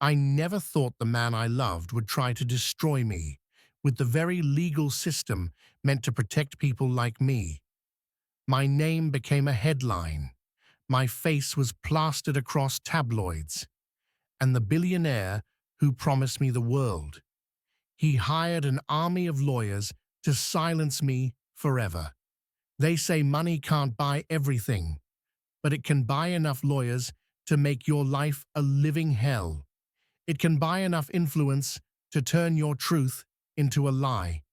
I never thought the man I loved would try to destroy me, with the very legal system meant to protect people like me. My name became a headline. My face was plastered across tabloids. And the billionaire who promised me the world. He hired an army of lawyers to silence me forever. They say money can't buy everything, but it can buy enough lawyers to make your life a living hell. It can buy enough influence to turn your truth into a lie.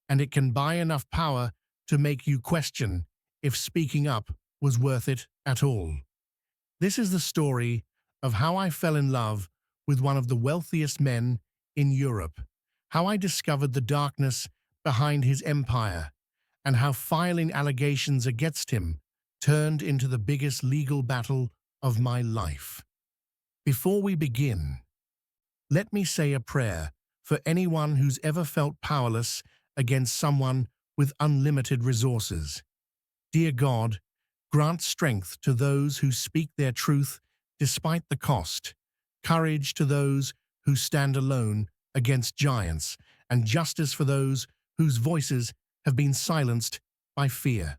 And it can buy enough power to make you question if speaking up was worth it at all. This is the story of how I fell in love with one of the wealthiest men in Europe, how I discovered the darkness behind his empire, and how filing allegations against him turned into the biggest legal battle of my life. Before we begin, let me say a prayer for anyone who's ever felt powerless against someone with unlimited resources. Dear God, grant strength to those who speak their truth despite the cost, courage to those who stand alone against giants, and justice for those whose voices have been silenced by fear.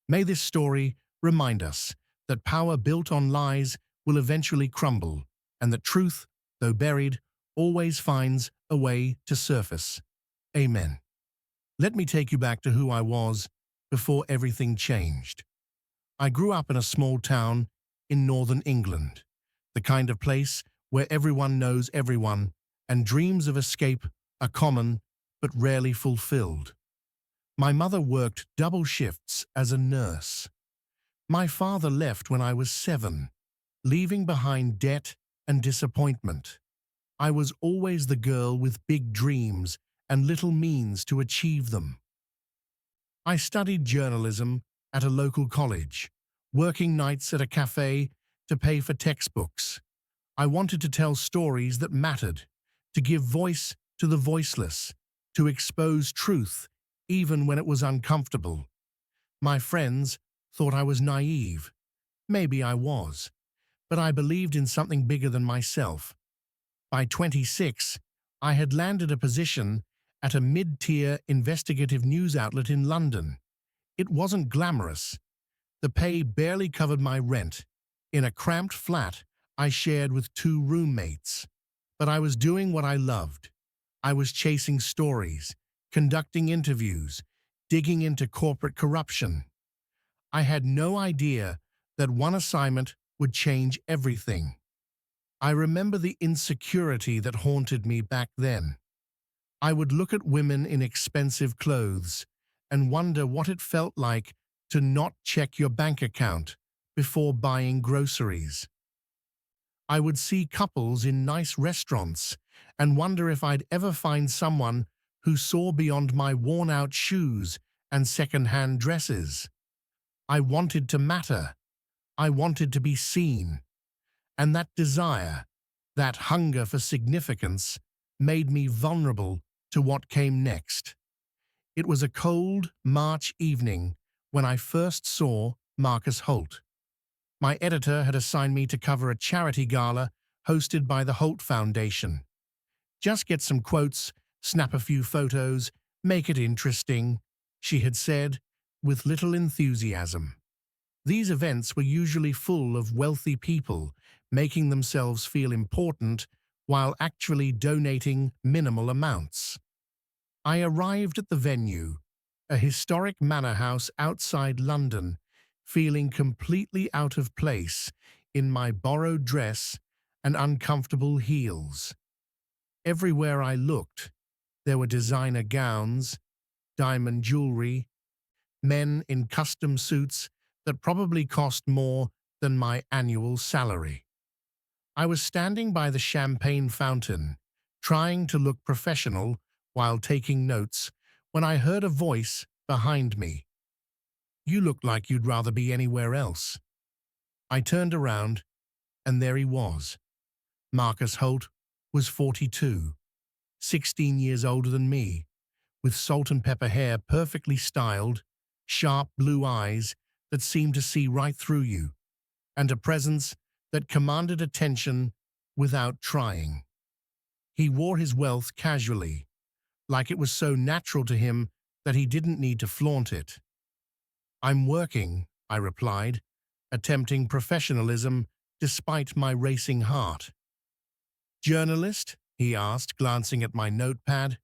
May this story remind us that power built on lies will eventually crumble, and that truth, though buried, always finds a way to surface. Amen. Let me take you back to who I was before everything changed. I grew up in a small town in northern England, the kind of place where everyone knows everyone and dreams of escape are common but rarely fulfilled. My mother worked double shifts as a nurse. My father left when I was 7, leaving behind debt and disappointment. I was always the girl with big dreams and little means to achieve them. I studied journalism at a local college, working nights at a cafe to pay for textbooks. I wanted to tell stories that mattered, to give voice to the voiceless, to expose truth even when it was uncomfortable. My friends thought I was naive. Maybe I was, but I believed in something bigger than myself. By 26, I had landed a position at a mid-tier investigative news outlet in London. It wasn't glamorous. The pay barely covered my rent, in a cramped flat I shared with 2 roommates. But I was doing what I loved. I was chasing stories, conducting interviews, digging into corporate corruption. I had no idea that one assignment would change everything. I remember the insecurity that haunted me back then. I would look at women in expensive clothes and wonder what it felt like to not check your bank account before buying groceries. I would see couples in nice restaurants and wonder if I'd ever find someone who saw beyond my worn-out shoes and second-hand dresses. I wanted to matter. I wanted to be seen. And that desire, that hunger for significance, made me vulnerable to what came next. It was a cold March evening when I first saw Marcus Holt. My editor had assigned me to cover a charity gala hosted by the Holt Foundation. Just get some quotes, snap a few photos, make it interesting, she had said, with little enthusiasm. These events were usually full of wealthy people making themselves feel important while actually donating minimal amounts. I arrived at the venue, a historic manor house outside London, feeling completely out of place in my borrowed dress and uncomfortable heels. Everywhere I looked, there were designer gowns, diamond jewelry, men in custom suits that probably cost more than my annual salary. I was standing by the champagne fountain, trying to look professional while taking notes, when I heard a voice behind me. "You look like you'd rather be anywhere else." I turned around, and there he was. Marcus Holt was 42, 16 years older than me, with salt and pepper hair perfectly styled, sharp blue eyes that seemed to see right through you, and a presence that commanded attention without trying. He wore his wealth casually, like it was so natural to him that he didn't need to flaunt it. "I'm working," I replied, attempting professionalism despite my racing heart. "Journalist?" he asked, glancing at my notepad.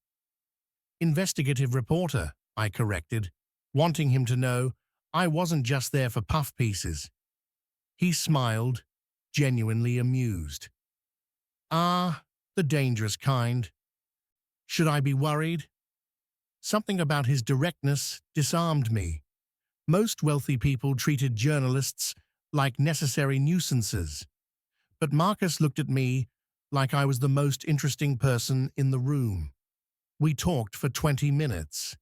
"Investigative reporter," I corrected, wanting him to know I wasn't just there for puff pieces. He smiled, genuinely amused. "Ah, the dangerous kind. Should I be worried?" Something about his directness disarmed me. Most wealthy people treated journalists like necessary nuisances. But Marcus looked at me like I was the most interesting person in the room. We talked for 20 minutes.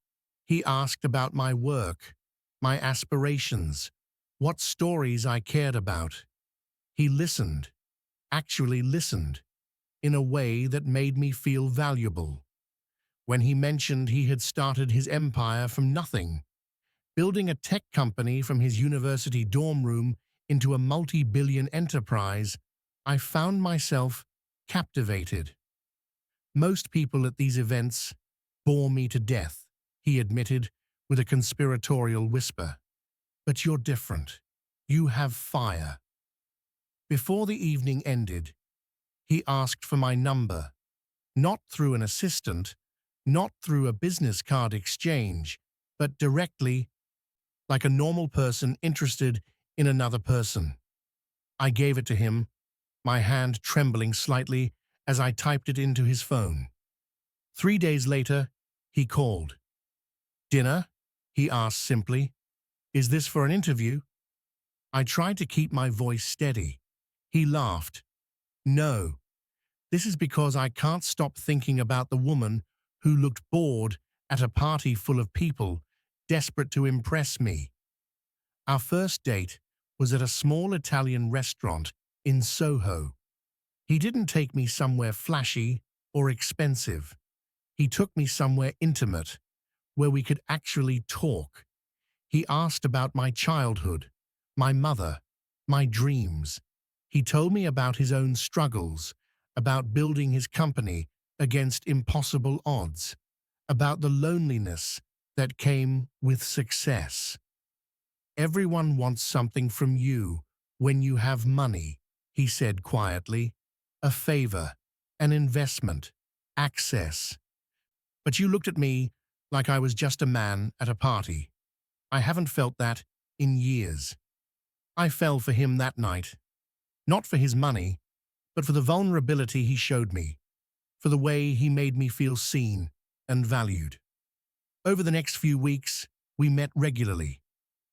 He asked about my work, my aspirations, what stories I cared about. He listened, actually listened, in a way that made me feel valuable. When he mentioned he had started his empire from nothing, building a tech company from his university dorm room into a multi-billion enterprise, I found myself captivated. "Most people at these events bore me to death," he admitted with a conspiratorial whisper. "But you're different. You have fire." Before the evening ended, he asked for my number, not through an assistant, not through a business card exchange, but directly, like a normal person interested in another person. I gave it to him, my hand trembling slightly as I typed it into his phone. 3 days later, he called. "Dinner?" he asked simply. "Is this for an interview?" I tried to keep my voice steady. He laughed. "No, this is because I can't stop thinking about the woman who looked bored at a party full of people, desperate to impress me." Our first date was at a small Italian restaurant in Soho. He didn't take me somewhere flashy or expensive. He took me somewhere intimate, where we could actually talk. He asked about my childhood, my mother, my dreams. He told me about his own struggles, about building his company against impossible odds, about the loneliness that came with success. "Everyone wants something from you when you have money," he said quietly. "A favor, an investment, access. But you looked at me like I was just a man at a party. I haven't felt that in years." I fell for him that night. Not for his money, but for the vulnerability he showed me, for the way he made me feel seen and valued. Over the next few weeks, we met regularly.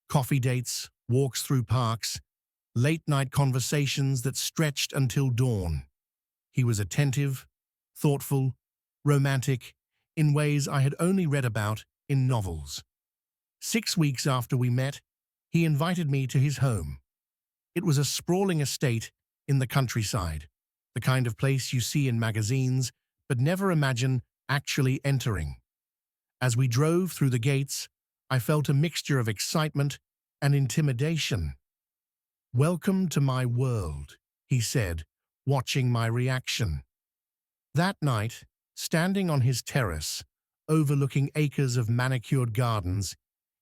Coffee dates, walks through parks, late-night conversations that stretched until dawn. He was attentive, thoughtful, romantic, in ways I had only read about in novels. 6 weeks after we met, he invited me to his home. It was a sprawling estate in the countryside, the kind of place you see in magazines but never imagine actually entering. As we drove through the gates, I felt a mixture of excitement and intimidation. "Welcome to my world," he said, watching my reaction. That night, standing on his terrace, overlooking acres of manicured gardens,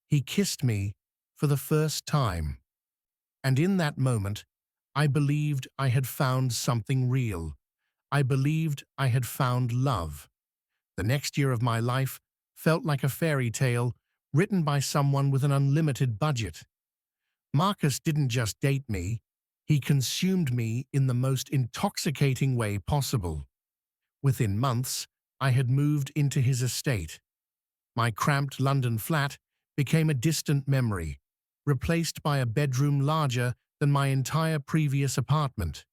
he kissed me for the first time. And in that moment, I believed I had found something real. I believed I had found love. The next year of my life felt like a fairy tale written by someone with an unlimited budget. Marcus didn't just date me, he consumed me in the most intoxicating way possible. Within months, I had moved into his estate. My cramped London flat became a distant memory, replaced by a bedroom larger than my entire previous apartment.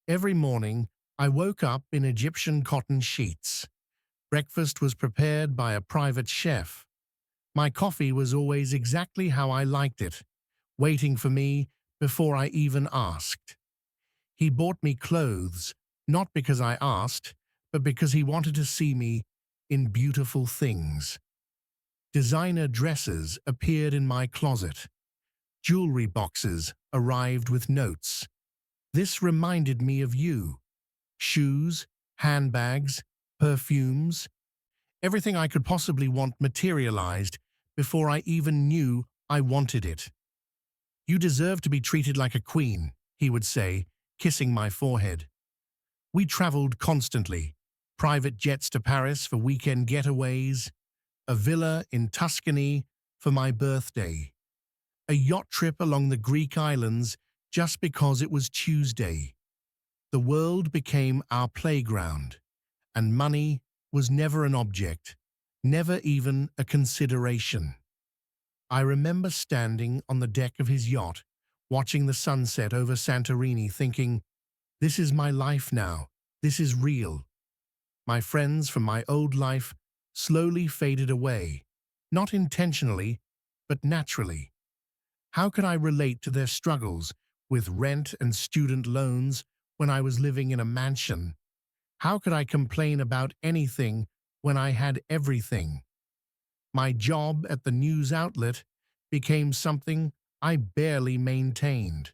Every morning, I woke up in Egyptian cotton sheets. Breakfast was prepared by a private chef. My coffee was always exactly how I liked it, waiting for me before I even asked. He bought me clothes, not because I asked, but because he wanted to see me in beautiful things. Designer dresses appeared in my closet. Jewelry boxes arrived with notes. "This reminded me of you," shoes, handbags, perfumes. Everything I could possibly want materialized before I even knew I wanted it. "You deserve to be treated like a queen," he would say, kissing my forehead. We traveled constantly, private jets to Paris for weekend getaways, a villa in Tuscany for my birthday, a yacht trip along the Greek islands just because it was Tuesday. The world became our playground, and money was never an object, never even a consideration. I remember standing on the deck of his yacht, watching the sunset over Santorini, thinking, "This is my life now. This is real." My friends from my old life slowly faded away, not intentionally, but naturally. How could I relate to their struggles with rent and student loans when I was living in a mansion? How could I complain about anything when I had everything? My job at the news outlet became something I barely maintained.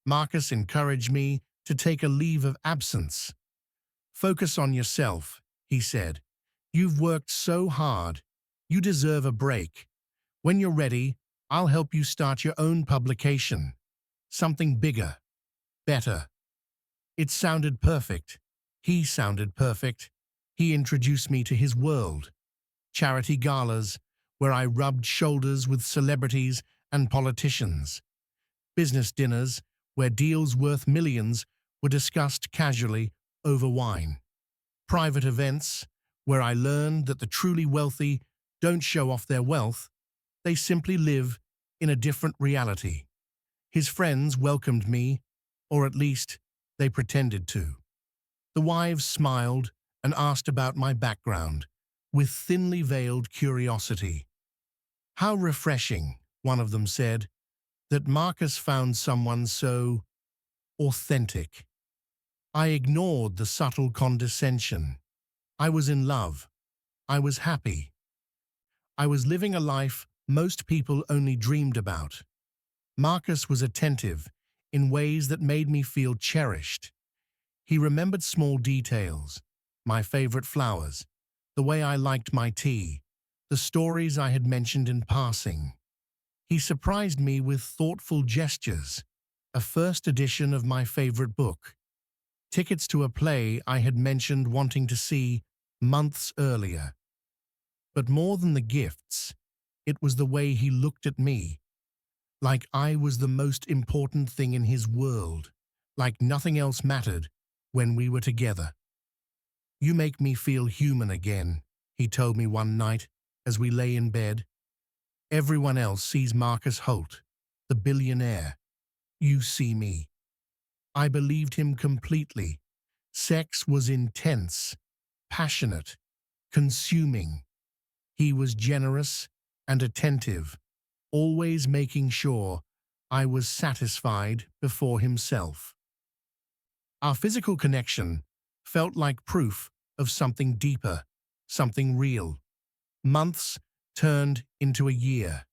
Marcus encouraged me to take a leave of absence. "Focus on yourself," he said. "You've worked so hard. You deserve a break. When you're ready, I'll help you start your own publication. Something bigger, better." It sounded perfect. He sounded perfect. He introduced me to his world. Charity galas, where I rubbed shoulders with celebrities and politicians. Business dinners, where deals worth millions were discussed casually over wine. Private events, where I learned that the truly wealthy don't show off their wealth, they simply live in a different reality. His friends welcomed me, or at least they pretended to. The wives smiled and asked about my background, with thinly veiled curiosity. "How refreshing," one of them said, "that Marcus found someone so authentic." I ignored the subtle condescension. I was in love. I was happy. I was living a life most people only dreamed about. Marcus was attentive in ways that made me feel cherished. He remembered small details, my favorite flowers, the way I liked my tea, the stories I had mentioned in passing. He surprised me with thoughtful gestures, a first edition of my favorite book, tickets to a play I had mentioned wanting to see months earlier. But more than the gifts, it was the way he looked at me, like I was the most important thing in his world, like nothing else mattered when we were together. "You make me feel human again," he told me one night as we lay in bed. "Everyone else sees Marcus Holt, the billionaire. You see me." I believed him completely. Sex was intense, passionate, consuming. He was generous and attentive, always making sure I was satisfied before himself. Our physical connection felt like proof of something deeper, something real. Months turned into a year.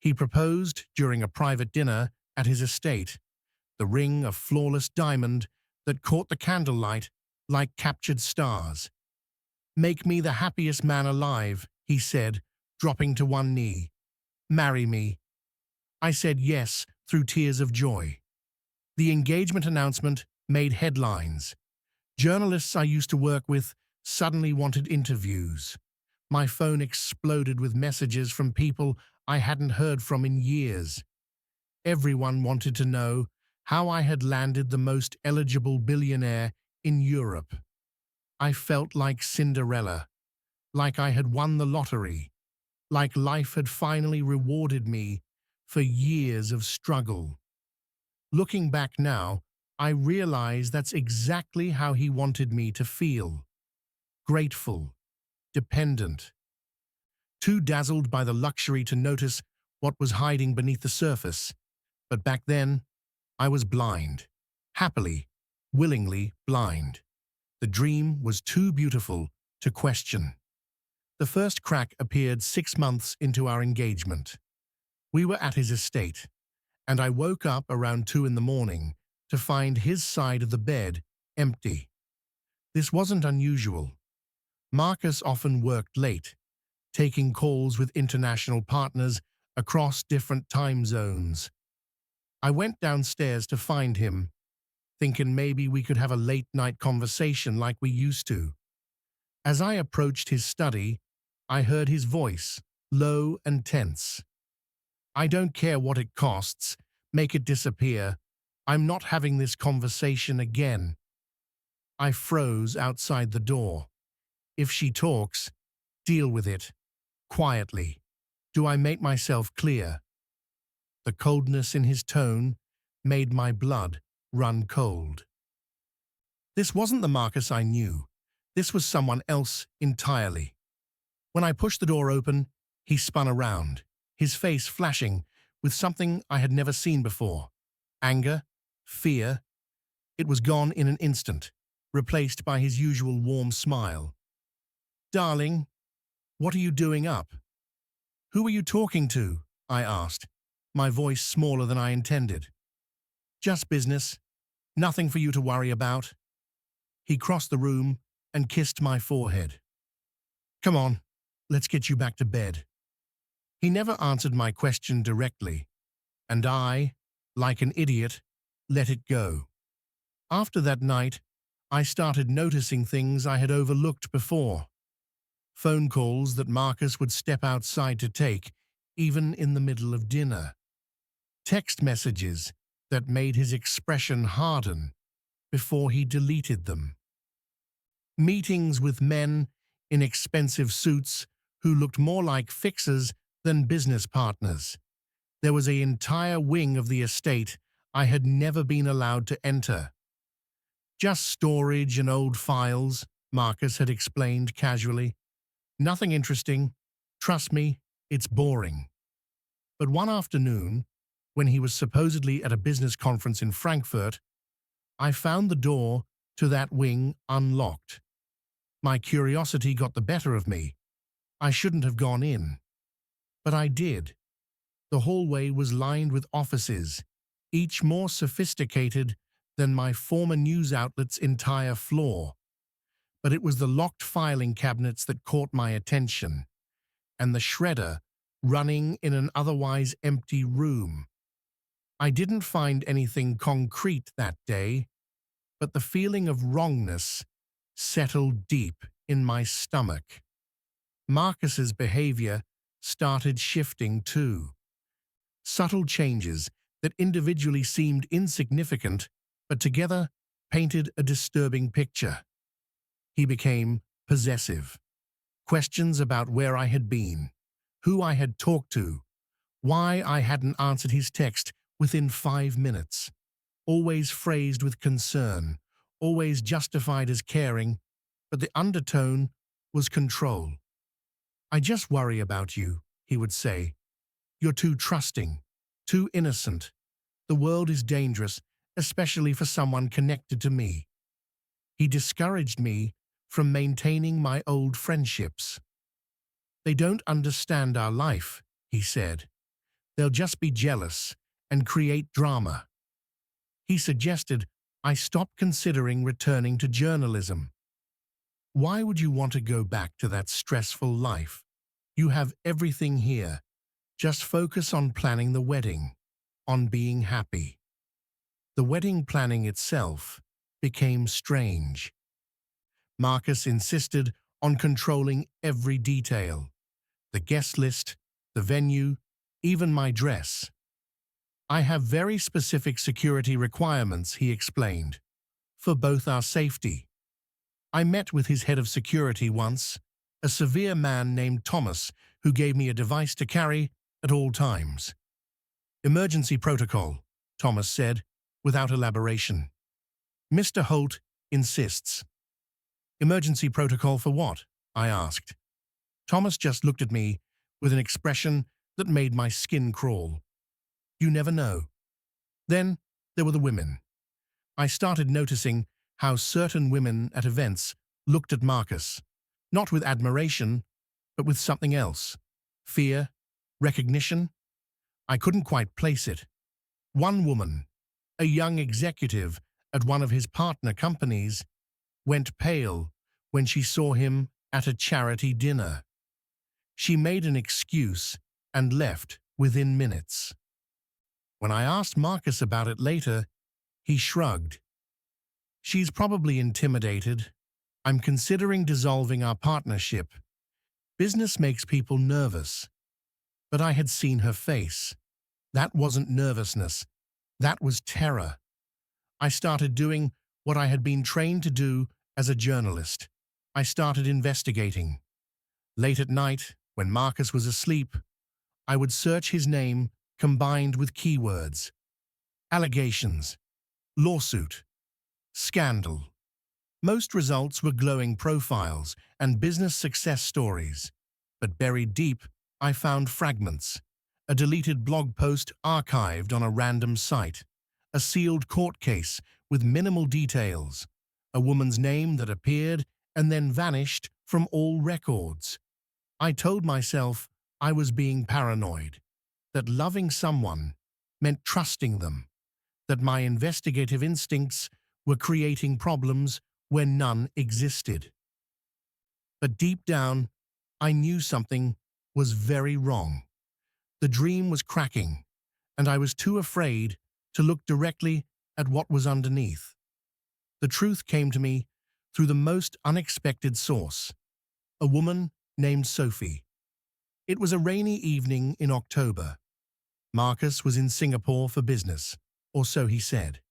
He proposed during a private dinner at his estate, the ring of flawless diamond that caught the candlelight like captured stars. "Make me the happiest man alive," he said, dropping to one knee. "Marry me." I said yes through tears of joy. The engagement announcement made headlines. Journalists I used to work with suddenly wanted interviews. My phone exploded with messages from people I hadn't heard from in years. Everyone wanted to know how I had landed the most eligible billionaire in Europe. I felt like Cinderella, like I had won the lottery, like life had finally rewarded me for years of struggle. Looking back now, I realize that's exactly how he wanted me to feel. Grateful, dependent, too dazzled by the luxury to notice what was hiding beneath the surface. But back then, I was blind. Happily, willingly blind. The dream was too beautiful to question. The first crack appeared 6 months into our engagement. We were at his estate, and I woke up around 2 in the morning to find his side of the bed empty. This wasn't unusual. Marcus often worked late, taking calls with international partners across different time zones. I went downstairs to find him, thinking maybe we could have a late-night conversation like we used to. As I approached his study, I heard his voice, low and tense. "I don't care what it costs. Make it disappear. I'm not having this conversation again." I froze outside the door. If she talks, deal with it. Quietly. Do I make myself clear? The coldness in his tone made my blood run cold. This wasn't the Marcus I knew. This was someone else entirely. When I pushed the door open, he spun around, his face flashing with something I had never seen before. Anger, fear. It was gone in an instant, replaced by his usual warm smile. "Darling, what are you doing up?" "Who are you talking to?" I asked, my voice smaller than I intended. "Just business. Nothing for you to worry about." He crossed the room and kissed my forehead. "Come on, let's get you back to bed." He never answered my question directly, and I, like an idiot, let it go. After that night, I started noticing things I had overlooked before. Phone calls that Marcus would step outside to take, even in the middle of dinner. Text messages that made his expression harden before he deleted them. Meetings with men in expensive suits who looked more like fixers than business partners. There was an entire wing of the estate I had never been allowed to enter. "Just storage and old files," Marcus had explained casually. "Nothing interesting. Trust me, it's boring." But one afternoon, when he was supposedly at a business conference in Frankfurt, I found the door to that wing unlocked. My curiosity got the better of me. I shouldn't have gone in. But I did. The hallway was lined with offices, each more sophisticated than my former news outlet's entire floor. But it was the locked filing cabinets that caught my attention, and the shredder running in an otherwise empty room. I didn't find anything concrete that day, but the feeling of wrongness settled deep in my stomach. Marcus's behavior started shifting too. Subtle changes that individually seemed insignificant, but together painted a disturbing picture. He became possessive. Questions about where I had been, who I had talked to, why I hadn't answered his text within 5 minutes. Always phrased with concern, always justified as caring, but the undertone was control. "I just worry about you," he would say. "You're too trusting, too innocent. The world is dangerous, especially for someone connected to me." He discouraged me from maintaining my old friendships. "They don't understand our life," he said. "They'll just be jealous and create drama." He suggested I stop considering returning to journalism. "Why would you want to go back to that stressful life? You have everything here. Just focus on planning the wedding, on being happy." The wedding planning itself became strange. Marcus insisted on controlling every detail: the guest list, the venue, even my dress. "I have very specific security requirements," he explained, "for both our safety." I met with his head of security once, a severe man named Thomas, who gave me a device to carry at all times. "Emergency protocol," Thomas said, without elaboration. "Mr. Holt insists." "Emergency protocol for what?" I asked. Thomas just looked at me with an expression that made my skin crawl. "You never know." Then there were the women. I started noticing how certain women at events looked at Marcus, not with admiration, but with something else. Fear, recognition. I couldn't quite place it. One woman, a young executive, at one of his partner companies, went pale when she saw him at a charity dinner. She made an excuse and left within minutes. When I asked Marcus about it later, he shrugged. "She's probably intimidated. I'm considering dissolving our partnership. Business makes people nervous." But I had seen her face. That wasn't nervousness. That was terror. I started doing what I had been trained to do as a journalist. I started investigating. Late at night, when Marcus was asleep, I would search his name combined with keywords: allegations, lawsuit, scandal. Most results were glowing profiles and business success stories. But buried deep, I found fragments: a deleted blog post archived on a random site, a sealed court case with minimal details, a woman's name that appeared and then vanished from all records. I told myself I was being paranoid, that loving someone meant trusting them, that my investigative instincts were creating problems where none existed. But deep down, I knew something was very wrong. The dream was cracking, and I was too afraid to look directly at what was underneath. The truth came to me through the most unexpected source: a woman named Sophie. It was a rainy evening in October. Marcus was in Singapore for business, or so he said.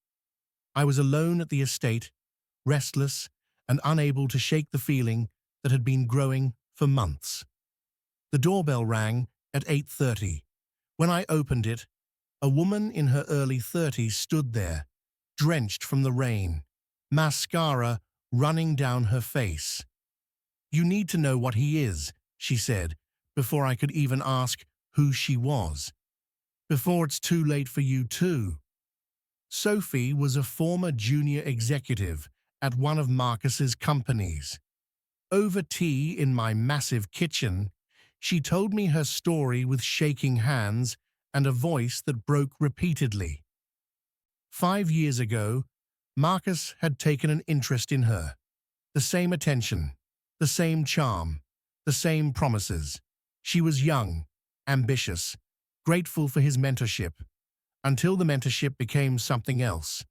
I was alone at the estate, restless and unable to shake the feeling that had been growing for months. The doorbell rang at 8:30. When I opened it, a woman in her early 30s stood there, drenched from the rain, mascara running down her face. "You need to know what he is," she said, before I could even ask who she was. "Before it's too late for you too." Sophie was a former junior executive at one of Marcus's companies. Over tea in my massive kitchen, she told me her story with shaking hands and a voice that broke repeatedly. 5 years ago, Marcus had taken an interest in her. The same attention, the same charm, the same promises. She was young, ambitious, grateful for his mentorship, until the mentorship became something else,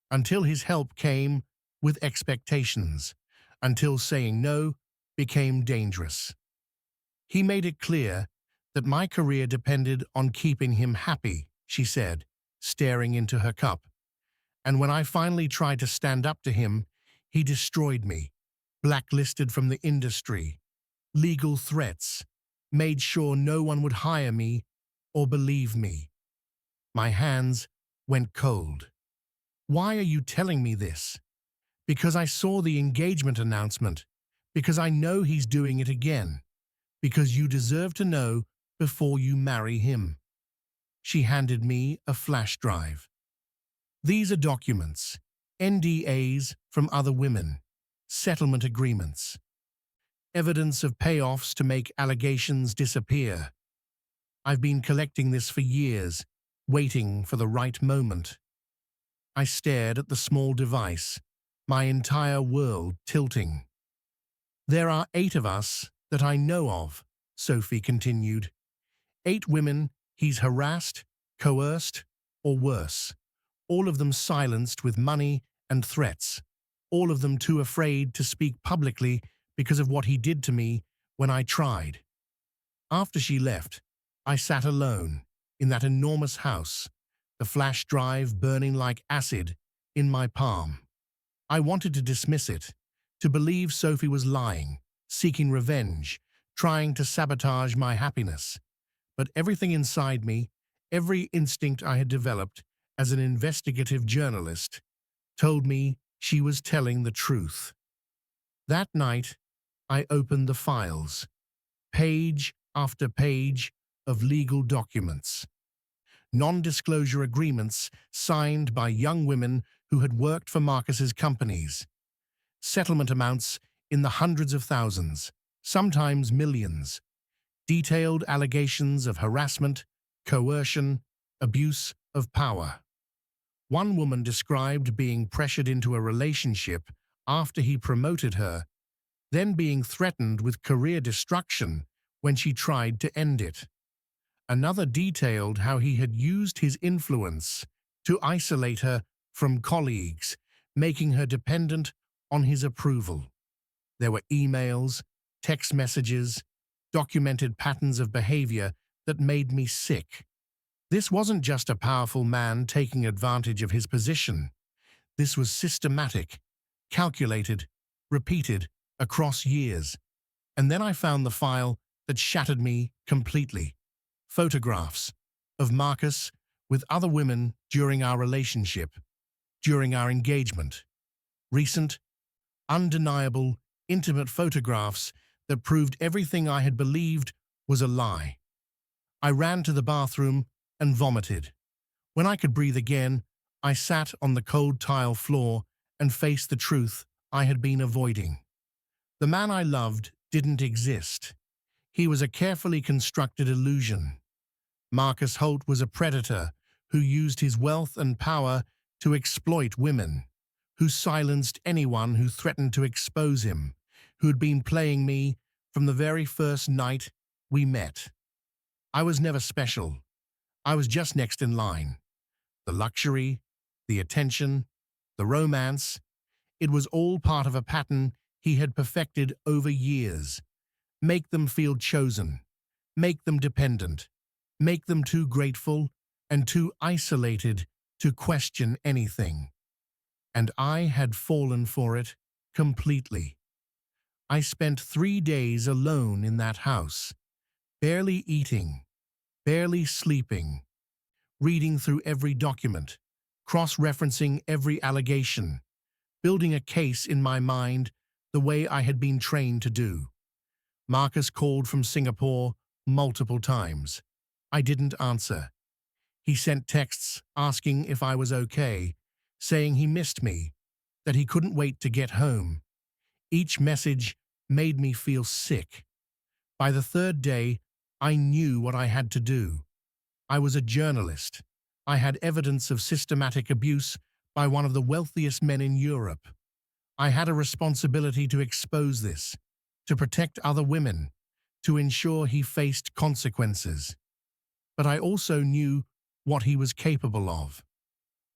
until his help came with expectations, until saying no became dangerous. He made it clear that my career depended on keeping him happy, she said, staring into her cup. And when I finally tried to stand up to him, he destroyed me, blacklisted from the industry, legal threats, made sure no one would hire me or believe me. My hands went cold. "Why are you telling me this?" "Because I saw the engagement announcement. Because I know he's doing it again. Because you deserve to know before you marry him." She handed me a flash drive. "These are documents, NDAs from other women, settlement agreements, evidence of payoffs to make allegations disappear. I've been collecting this for years, waiting for the right moment." I stared at the small device, my entire world tilting. "There are 8 of us that I know of," Sophie continued. 8 women he's harassed, coerced, or worse. All of them silenced with money and threats. All of them too afraid to speak publicly because of what he did to me when I tried. After she left, I sat alone in that enormous house, the flash drive burning like acid in my palm. I wanted to dismiss it, to believe Sophie was lying, seeking revenge, trying to sabotage my happiness. But everything inside me, every instinct I had developed as an investigative journalist, told me she was telling the truth. That night, I opened the files, page after page of legal documents, non-disclosure agreements signed by young women who had worked for Marcus's companies, settlement amounts in the hundreds of thousands, sometimes millions, detailed allegations of harassment, coercion, abuse of power. One woman described being pressured into a relationship after he promoted her, then being threatened with career destruction when she tried to end it. Another detailed how he had used his influence to isolate her from colleagues, making her dependent on his approval. There were emails, text messages, documented patterns of behavior that made me sick. This wasn't just a powerful man taking advantage of his position. This was systematic, calculated, repeated across years. And then I found the file that shattered me completely. Photographs of Marcus with other women during our relationship, during our engagement. Recent, undeniable, intimate photographs that proved everything I had believed was a lie. I ran to the bathroom and vomited. When I could breathe again, I sat on the cold tile floor and faced the truth I had been avoiding. The man I loved didn't exist. He was a carefully constructed illusion. Marcus Holt was a predator who used his wealth and power to exploit women, who silenced anyone who threatened to expose him, who had been playing me from the very first night we met. I was never special. I was just next in line. The luxury, the attention, the romance, it was all part of a pattern he had perfected over years. Make them feel chosen, make them dependent, make them too grateful and too isolated to question anything. And I had fallen for it completely. I spent 3 days alone in that house, barely eating, barely sleeping, reading through every document, cross-referencing every allegation, building a case in my mind the way I had been trained to do. Marcus called from Singapore multiple times. I didn't answer. He sent texts asking if I was okay, saying he missed me, that he couldn't wait to get home. Each message made me feel sick. By the third day, I knew what I had to do. I was a journalist. I had evidence of systematic abuse by one of the wealthiest men in Europe. I had a responsibility to expose this, to protect other women, to ensure he faced consequences. But I also knew what he was capable of.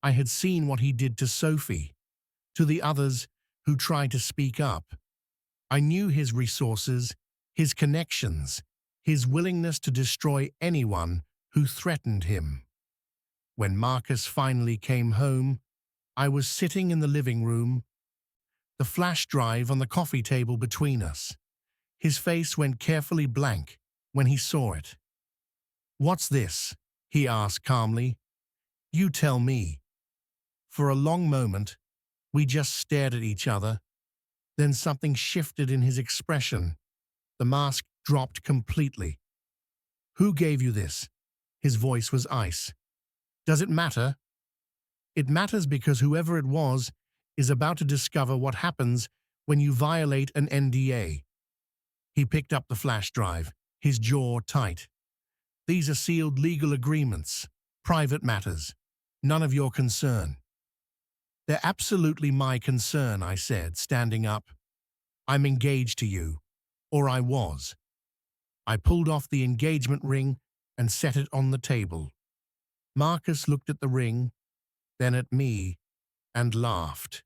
I had seen what he did to Sophie, to the others who tried to speak up. I knew his resources, his connections, his willingness to destroy anyone who threatened him. When Marcus finally came home, I was sitting in the living room, the flash drive on the coffee table between us. His face went carefully blank when he saw it. "What's this?" he asked calmly. "You tell me." For a long moment, we just stared at each other. Then something shifted in his expression. The mask dropped completely. "Who gave you this?" His voice was ice. "Does it matter?" "It matters because whoever it was is about to discover what happens when you violate an NDA. He picked up the flash drive, his jaw tight. "These are sealed legal agreements, private matters, none of your concern." "They're absolutely my concern," I said, standing up. "I'm engaged to you, or I was." I pulled off the engagement ring and set it on the table. Marcus looked at the ring, then at me, and laughed.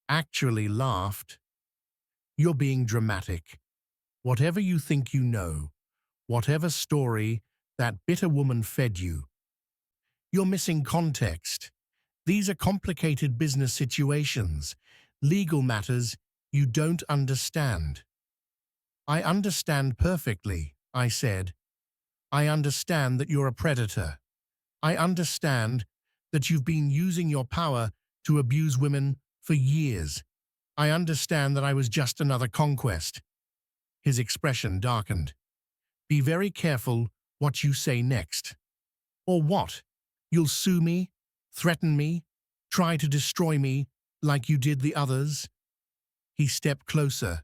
Actually laughed. "You're being dramatic. Whatever you think you know, whatever story that bitter woman fed you, you're missing context. These are complicated business situations, legal matters you don't understand." "I understand perfectly," I said. "I understand that you're a predator. I understand that you've been using your power to abuse women for years. I understand that I was just another conquest." His expression darkened. "Be very careful what you say next." "Or what? You'll sue me, threaten me, try to destroy me like you did the others?" He stepped closer,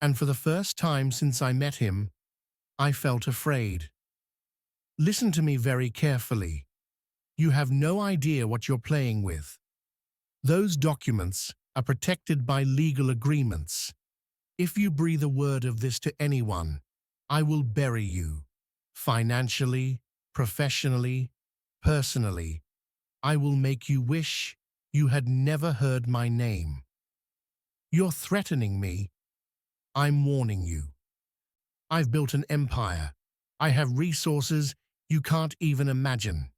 and for the first time since I met him, I felt afraid. "Listen to me very carefully. You have no idea what you're playing with. Those documents are protected by legal agreements. If you breathe a word of this to anyone, I will bury you. Financially, professionally, personally. I will make you wish you had never heard my name. You're threatening me. I'm warning you. I've built an empire. I have resources you can't even imagine.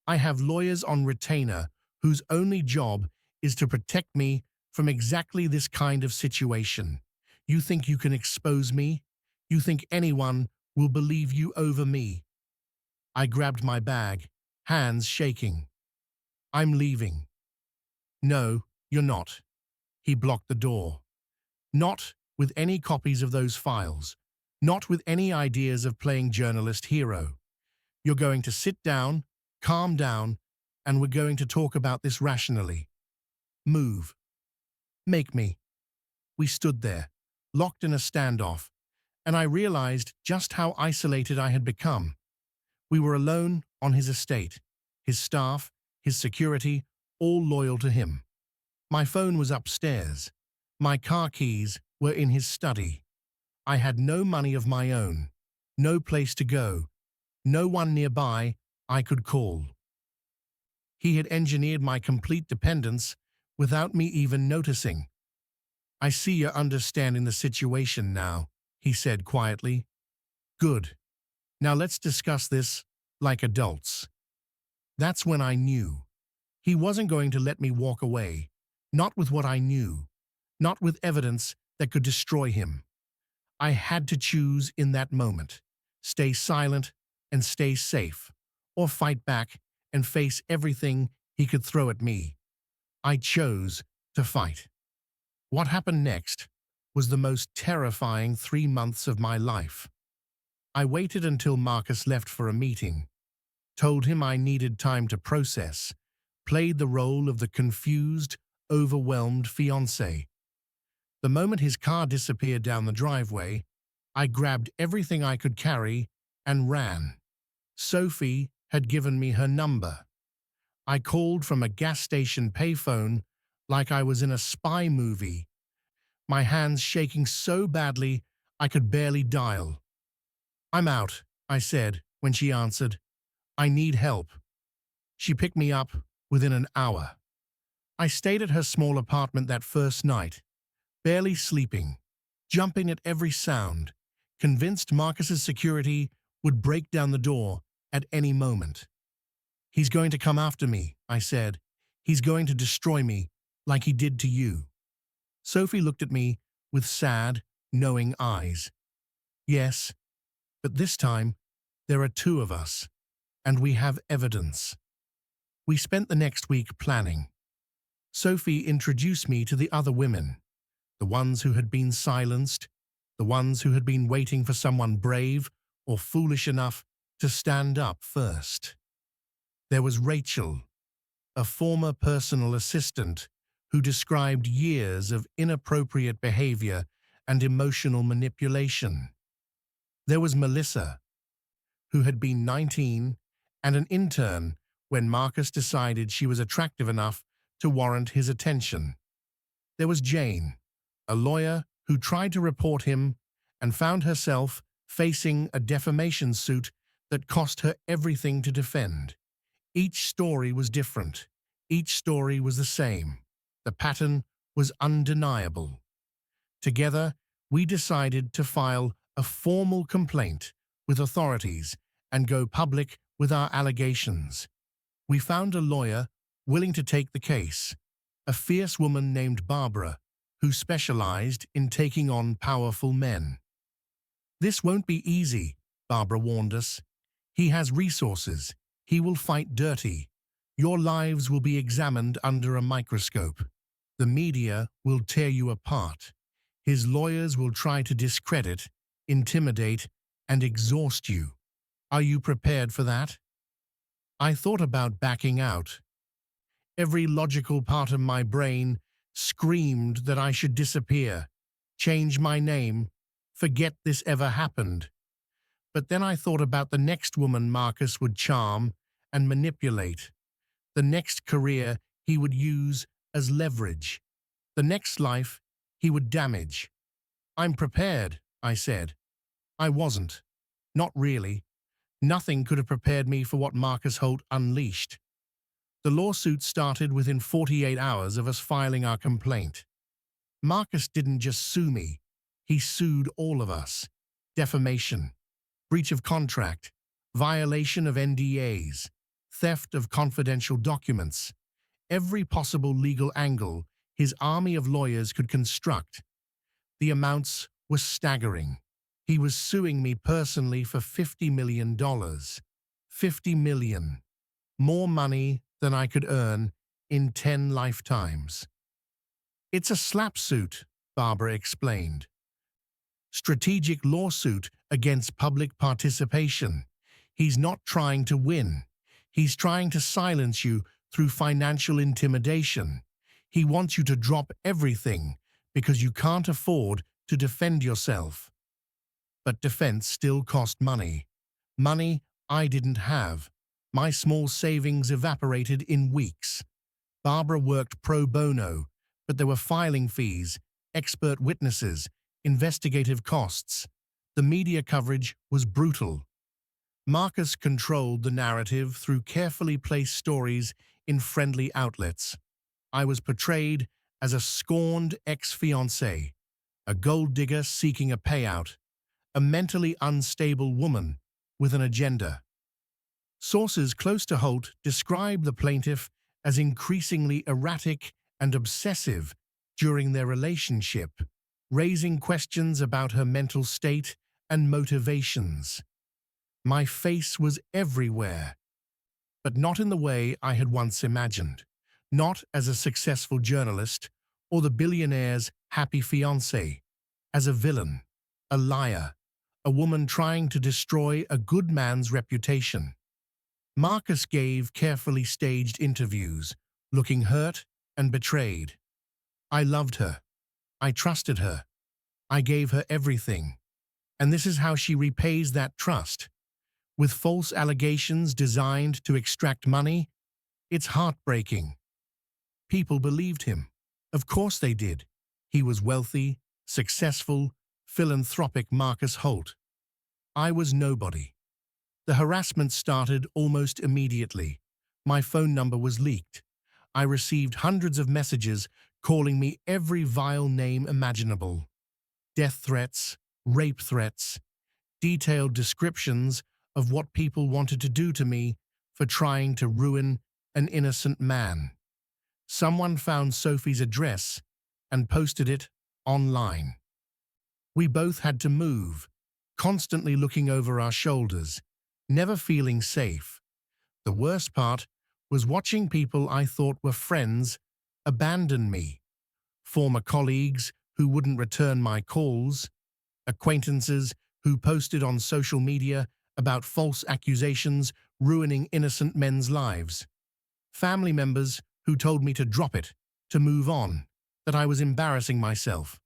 I have lawyers on retainer whose only job is to protect me from exactly this kind of situation. You think you can expose me? You think anyone will believe you over me? I grabbed my bag, hands shaking. I'm leaving. No, you're not. He blocked the door. Not with any copies of those files. Not with any ideas of playing journalist hero. You're going to sit down, calm down, and we're going to talk about this rationally. Move. Make me. We stood there, locked in a standoff, and I realized just how isolated I had become. We were alone on his estate, his staff, his security, all loyal to him. My phone was upstairs. My car keys were in his study. I had no money of my own, no place to go, no one nearby I could call. He had engineered my complete dependence without me even noticing. I see you're understanding the situation now, he said quietly. Good. Now let's discuss this like adults. That's when I knew. He wasn't going to let me walk away, not with what I knew, not with evidence that could destroy him. I had to choose in that moment, stay silent and stay safe, or fight back and face everything he could throw at me. I chose to fight. What happened next was the most terrifying 3 months of my life. I waited until Marcus left for a meeting, told him I needed time to process, played the role of the confused, overwhelmed fiancé. The moment his car disappeared down the driveway, I grabbed everything I could carry and ran. Sophie had given me her number. I called from a gas station payphone like I was in a spy movie, my hands shaking so badly I could barely dial. I'm out, I said when she answered. I need help. She picked me up within an hour. I stayed at her small apartment that first night, barely sleeping, jumping at every sound, convinced Marcus's security would break down the door at any moment. He's going to come after me, I said. He's going to destroy me like he did to you. Sophie looked at me with sad, knowing eyes. Yes, but this time there are 2 of us, and we have evidence. We spent the next week planning. Sophie introduced me to the other women, the ones who had been silenced, the ones who had been waiting for someone brave or foolish enough to stand up first. There was Rachel, a former personal assistant who described years of inappropriate behavior and emotional manipulation. There was Melissa, who had been 19 and an intern when Marcus decided she was attractive enough to warrant his attention. There was Jane, a lawyer who tried to report him and found herself facing a defamation suit that cost her everything to defend. Each story was different. Each story was the same. The pattern was undeniable. Together, we decided to file a formal complaint with authorities and go public with our allegations. We found a lawyer willing to take the case, a fierce woman named Barbara, who specialized in taking on powerful men. This won't be easy, Barbara warned us. He has resources. He will fight dirty. Your lives will be examined under a microscope. The media will tear you apart. His lawyers will try to discredit, intimidate, and exhaust you. Are you prepared for that? I thought about backing out. Every logical part of my brain screamed that I should disappear, change my name, forget this ever happened. But then I thought about the next woman Marcus would charm and manipulate, The next career he would use as leverage. The next life he would damage. I'm prepared, I said. I wasn't. Not really. Nothing could have prepared me for what Marcus Holt unleashed. The lawsuit started within 48 hours of us filing our complaint. Marcus didn't just sue me. He sued all of us. Defamation, breach of contract, violation of NDAs, theft of confidential documents. Every possible legal angle his army of lawyers could construct. The amounts were staggering. He was suing me personally for $50 million. $50 million. More money than I could earn in 10 lifetimes. It's a slap suit, Barbara explained. Strategic lawsuit against public participation. He's not trying to win. He's trying to silence you through financial intimidation. He wants you to drop everything because you can't afford to defend yourself. But defense still cost money. Money I didn't have. My small savings evaporated in weeks. Barbara worked pro bono, but there were filing fees, expert witnesses, investigative costs. The media coverage was brutal. Marcus controlled the narrative through carefully placed stories in friendly outlets. I was portrayed as a scorned ex-fiancé, a gold digger seeking a payout, a mentally unstable woman with an agenda. Sources close to Holt describe the plaintiff as increasingly erratic and obsessive during their relationship, raising questions about her mental state and motivations. My face was everywhere, but not in the way I had once imagined, not as a successful journalist or the billionaire's happy fiancé, as a villain, a liar, a woman trying to destroy a good man's reputation. Marcus gave carefully staged interviews, looking hurt and betrayed. I loved her. I trusted her. I gave her everything. And this is how she repays that trust. With false allegations designed to extract money, it's heartbreaking. People believed him. Of course they did. He was wealthy, successful, philanthropic Marcus Holt. I was nobody. The harassment started almost immediately. My phone number was leaked. I received hundreds of messages calling me every vile name imaginable. Death threats, rape threats, detailed descriptions of what people wanted to do to me for trying to ruin an innocent man. Someone found Sophie's address and posted it online. We both had to move, constantly looking over our shoulders, never feeling safe. The worst part was watching people I thought were friends abandon me. Former colleagues who wouldn't return my calls, acquaintances who posted on social media about false accusations ruining innocent men's lives, family members who told me to drop it, to move on, that I was embarrassing myself.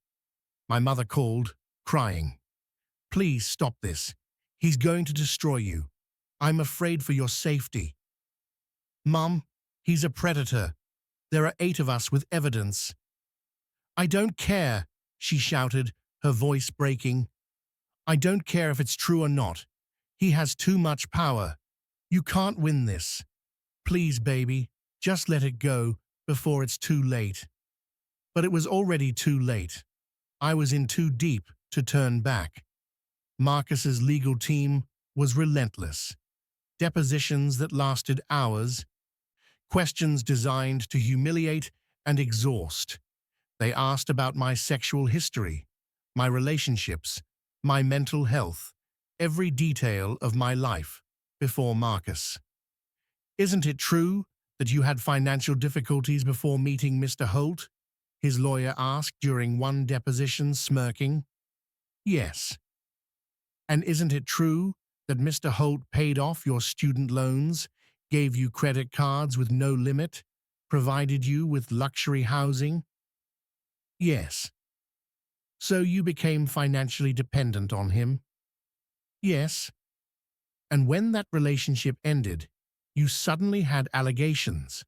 My mother called, crying. Please stop this. He's going to destroy you. I'm afraid for your safety. Mum, he's a predator. There are 8 of us with evidence. I don't care, she shouted, her voice breaking. I don't care if it's true or not. He has too much power. You can't win this. Please, baby, just let it go before it's too late. But it was already too late. I was in too deep to turn back. Marcus's legal team was relentless. Depositions that lasted hours, questions designed to humiliate and exhaust. They asked about my sexual history, my relationships, my mental health, every detail of my life before Marcus. Isn't it true that you had financial difficulties before meeting Mr. Holt? His lawyer asked during one deposition, smirking. Yes. And isn't it true that Mr. Holt paid off your student loans, gave you credit cards with no limit, provided you with luxury housing? Yes. So you became financially dependent on him? Yes. And when that relationship ended, You suddenly had allegations.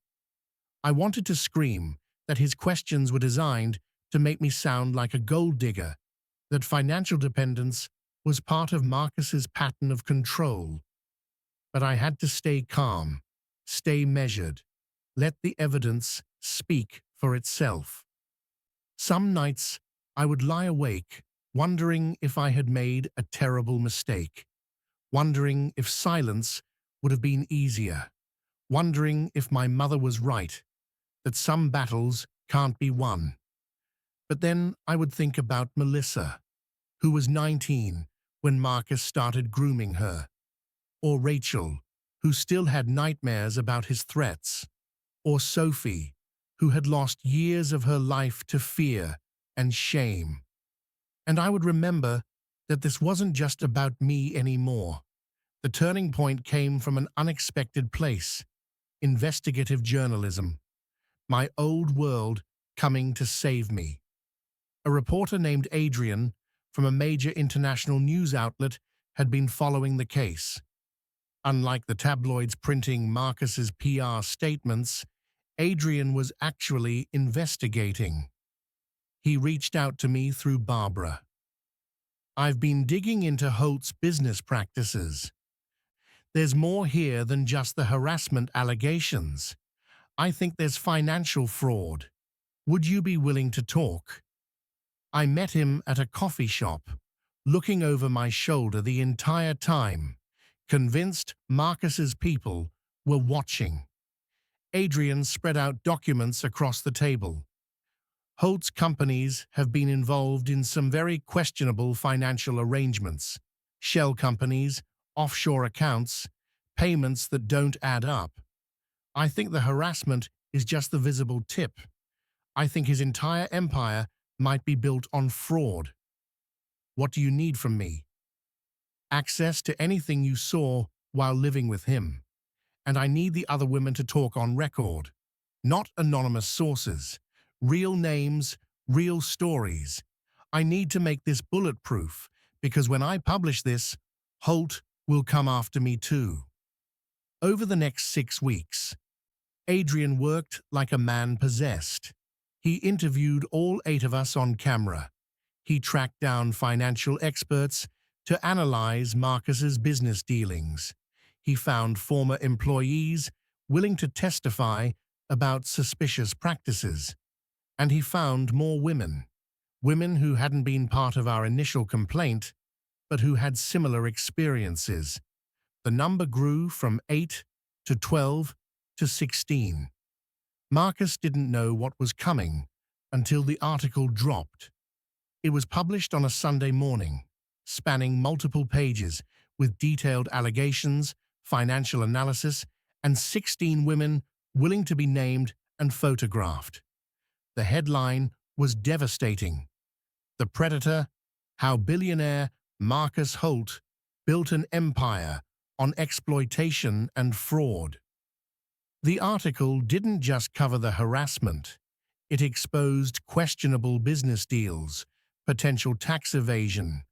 I wanted to scream that his questions were designed to make me sound like a gold digger, that financial dependence was part of Marcus's pattern of control. But I had to stay calm, stay measured, let the evidence speak for itself. Some nights I would lie awake, wondering if I had made a terrible mistake, wondering if silence would have been easier, wondering if my mother was right, that some battles can't be won. But then I would think about Melissa, who was 19 when Marcus started grooming her, or Rachel, who still had nightmares about his threats, or Sophie, who had lost years of her life to fear and shame. And I would remember that this wasn't just about me anymore. The turning point came from an unexpected place: investigative journalism, my old world coming to save me. A reporter named Adrian from a major international news outlet had been following the case. Unlike the tabloids printing Marcus's PR statements, Adrian was actually investigating. He reached out to me through Barbara. "I've been digging into Holt's business practices. There's more here than just the harassment allegations. I think there's financial fraud. Would you be willing to talk?" I met him at a coffee shop, looking over my shoulder the entire time, convinced Marcus's people were watching. Adrian spread out documents across the table. "Holt's companies have been involved in some very questionable financial arrangements: shell companies, offshore accounts, payments that don't add up. I think the harassment is just the visible tip. I think his entire empire might be built on fraud. What do you need from me?" "Access to anything you saw while living with him. And I need the other women to talk on record. Not anonymous sources. Real names, real stories. I need to make this bulletproof, because when I publish this, Holt will come after me too." Over the next 6 weeks, Adrian worked like a man possessed. He interviewed all 8 of us on camera. He tracked down financial experts to analyze Marcus's business dealings. He found former employees willing to testify about suspicious practices. And he found more women. Women who hadn't been part of our initial complaint, but who had similar experiences. The number grew from 8 to 12 to 16. Marcus didn't know what was coming until the article dropped. It was published on a Sunday morning, spanning multiple pages with detailed allegations, financial analysis, and 16 women willing to be named and photographed. The headline was devastating. "The Predator: How Billionaire Marcus Holt Built an Empire on Exploitation and Fraud." The article didn't just cover the harassment. It exposed questionable business deals, potential tax evasion,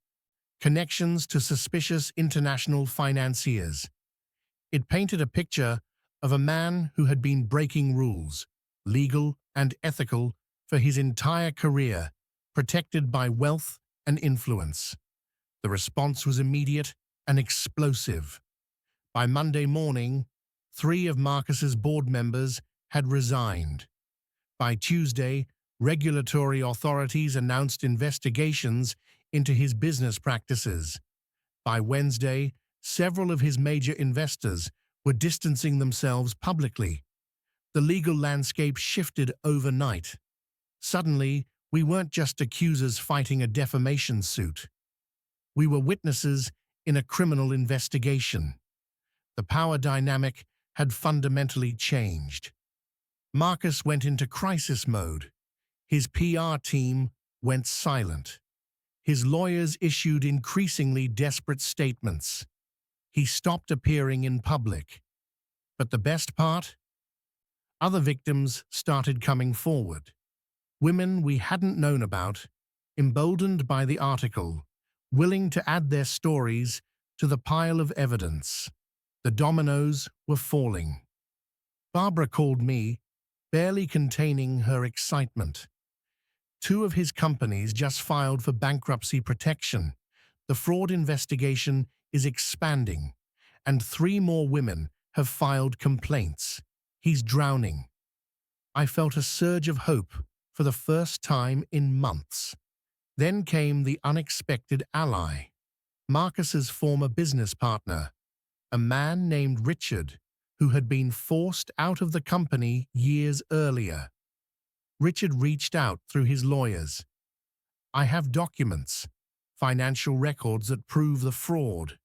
connections to suspicious international financiers. It painted a picture of a man who had been breaking rules, legal and ethical, for his entire career, protected by wealth and influence. The response was immediate and explosive. By Monday morning, 3 of Marcus's board members had resigned. By Tuesday, regulatory authorities announced investigations into his business practices. By Wednesday, several of his major investors were distancing themselves publicly. The legal landscape shifted overnight. Suddenly, we weren't just accusers fighting a defamation suit. We were witnesses in a criminal investigation. The power dynamic had fundamentally changed. Marcus went into crisis mode. His PR team went silent. His lawyers issued increasingly desperate statements. He stopped appearing in public. But the best part? Other victims started coming forward. Women we hadn't known about, emboldened by the article, willing to add their stories to the pile of evidence. The dominoes were falling. Barbara called me, barely containing her excitement. Two of his companies just filed for bankruptcy protection. The fraud investigation is expanding, and 3 more women have filed complaints. He's drowning. I felt a surge of hope for the first time in months. Then came the unexpected ally, Marcus's former business partner, a man named Richard, who had been forced out of the company years earlier. Richard reached out through his lawyers. I have documents, financial records that prove the fraud.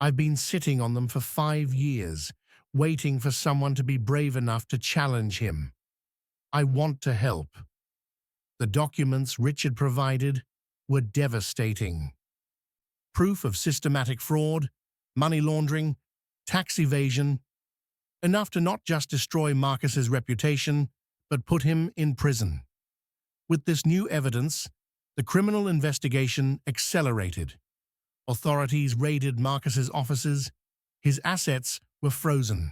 I've been sitting on them for 5 years, waiting for someone to be brave enough to challenge him. I want to help. The documents Richard provided were devastating. Proof of systematic fraud, money laundering, tax evasion, enough to not just destroy Marcus's reputation, but put him in prison. With this new evidence, the criminal investigation accelerated. Authorities raided Marcus's offices. His assets were frozen.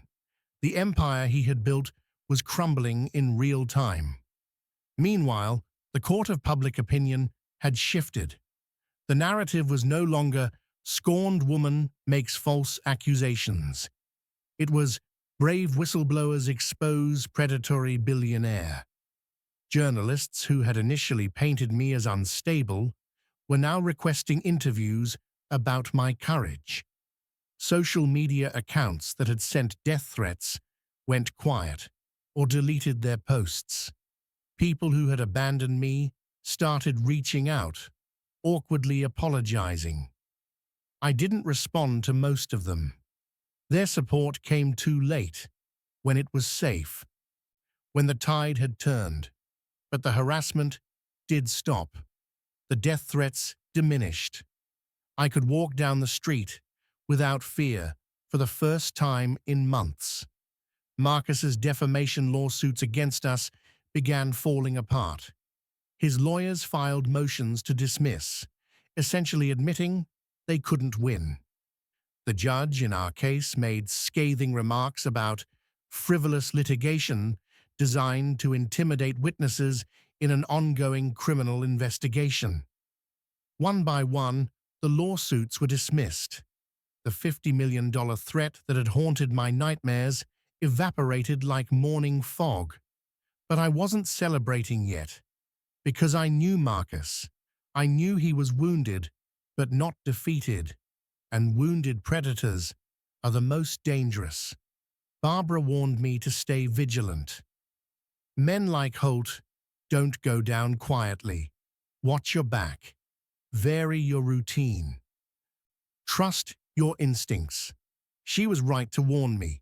The empire he had built was crumbling in real time. Meanwhile, the court of public opinion had shifted. The narrative was no longer "scorned woman makes false accusations." It was "brave whistleblowers expose predatory billionaire." Journalists who had initially painted me as unstable were now requesting interviews about my courage. Social media accounts that had sent death threats went quiet or deleted their posts. People who had abandoned me started reaching out, awkwardly apologizing. I didn't respond to most of them. Their support came too late, when it was safe, when the tide had turned. But the harassment did stop. The death threats diminished. I could walk down the street without fear for the first time in months. Marcus's defamation lawsuits against us began falling apart. His lawyers filed motions to dismiss, essentially admitting they couldn't win. The judge in our case made scathing remarks about frivolous litigation designed to intimidate witnesses in an ongoing criminal investigation. One by one, the lawsuits were dismissed. The $50 million threat that had haunted my nightmares evaporated like morning fog. But I wasn't celebrating yet, because I knew Marcus. I knew he was wounded, but not defeated, and wounded predators are the most dangerous. Barbara warned me to stay vigilant. Men like Holt don't go down quietly. Watch your back. Vary your routine. Trust your instincts. She was right to warn me.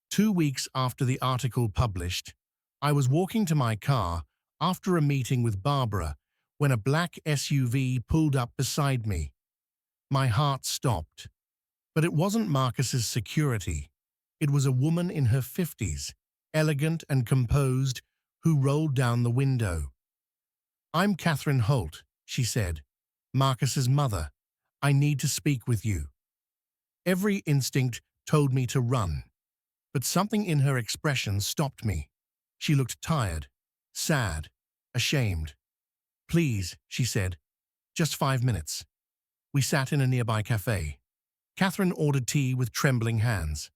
2 weeks after the article published, I was walking to my car after a meeting with Barbara when a black SUV pulled up beside me. My heart stopped. But it wasn't Marcus's security. It was a woman in her 50s, elegant and composed, who rolled down the window. "I'm Catherine Holt," she said, "Marcus's mother. I need to speak with you." Every instinct told me to run, but something in her expression stopped me. She looked tired, sad, ashamed. "Please," she said, "just 5 minutes." We sat in a nearby cafe. Catherine ordered tea with trembling hands.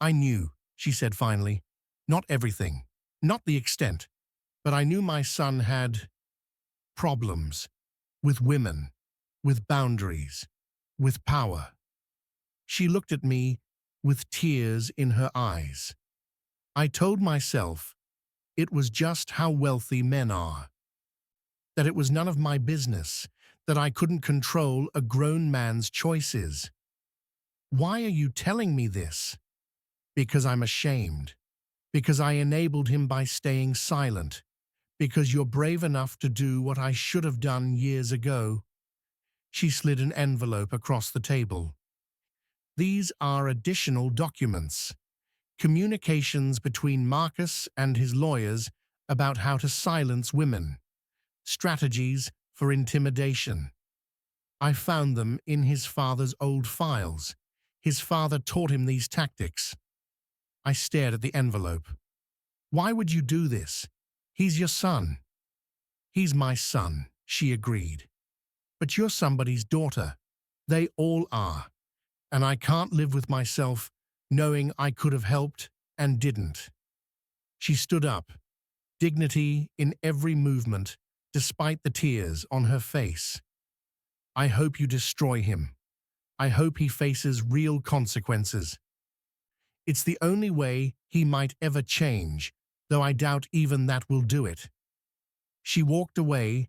"I knew," she said finally, "not everything, not the extent, but I knew my son had problems with women, with boundaries, with power." She looked at me with tears in her eyes. I told myself it was just how wealthy men are, that it was none of my business, that I couldn't control a grown man's choices. "Why are you telling me this?" "Because I'm ashamed. Because I enabled him by staying silent. Because you're brave enough to do what I should have done years ago." She slid an envelope across the table. "These are additional documents. Communications between Marcus and his lawyers about how to silence women. Strategies for intimidation. I found them in his father's old files. His father taught him these tactics. I stared at the envelope. Why would you do this? He's your son. He's my son, she agreed. But you're somebody's daughter. They all are. And I can't live with myself knowing I could have helped and didn't. She stood up, dignity in every movement, despite the tears on her face. I hope you destroy him. I hope he faces real consequences. It's the only way he might ever change, though I doubt even that will do it. She walked away,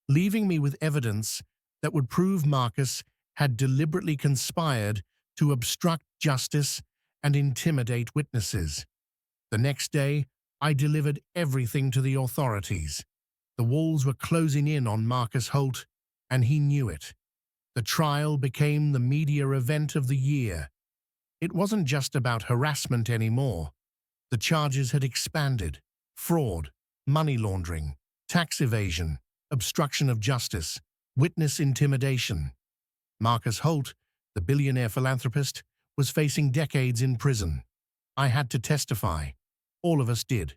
leaving me with evidence that would prove Marcus had deliberately conspired to obstruct justice and intimidate witnesses. The next day, I delivered everything to the authorities. The walls were closing in on Marcus Holt, and he knew it. The trial became the media event of the year. It wasn't just about harassment anymore. The charges had expanded: fraud, money laundering, tax evasion, obstruction of justice, witness intimidation. Marcus Holt, the billionaire philanthropist, was facing decades in prison. I had to testify. All of us did.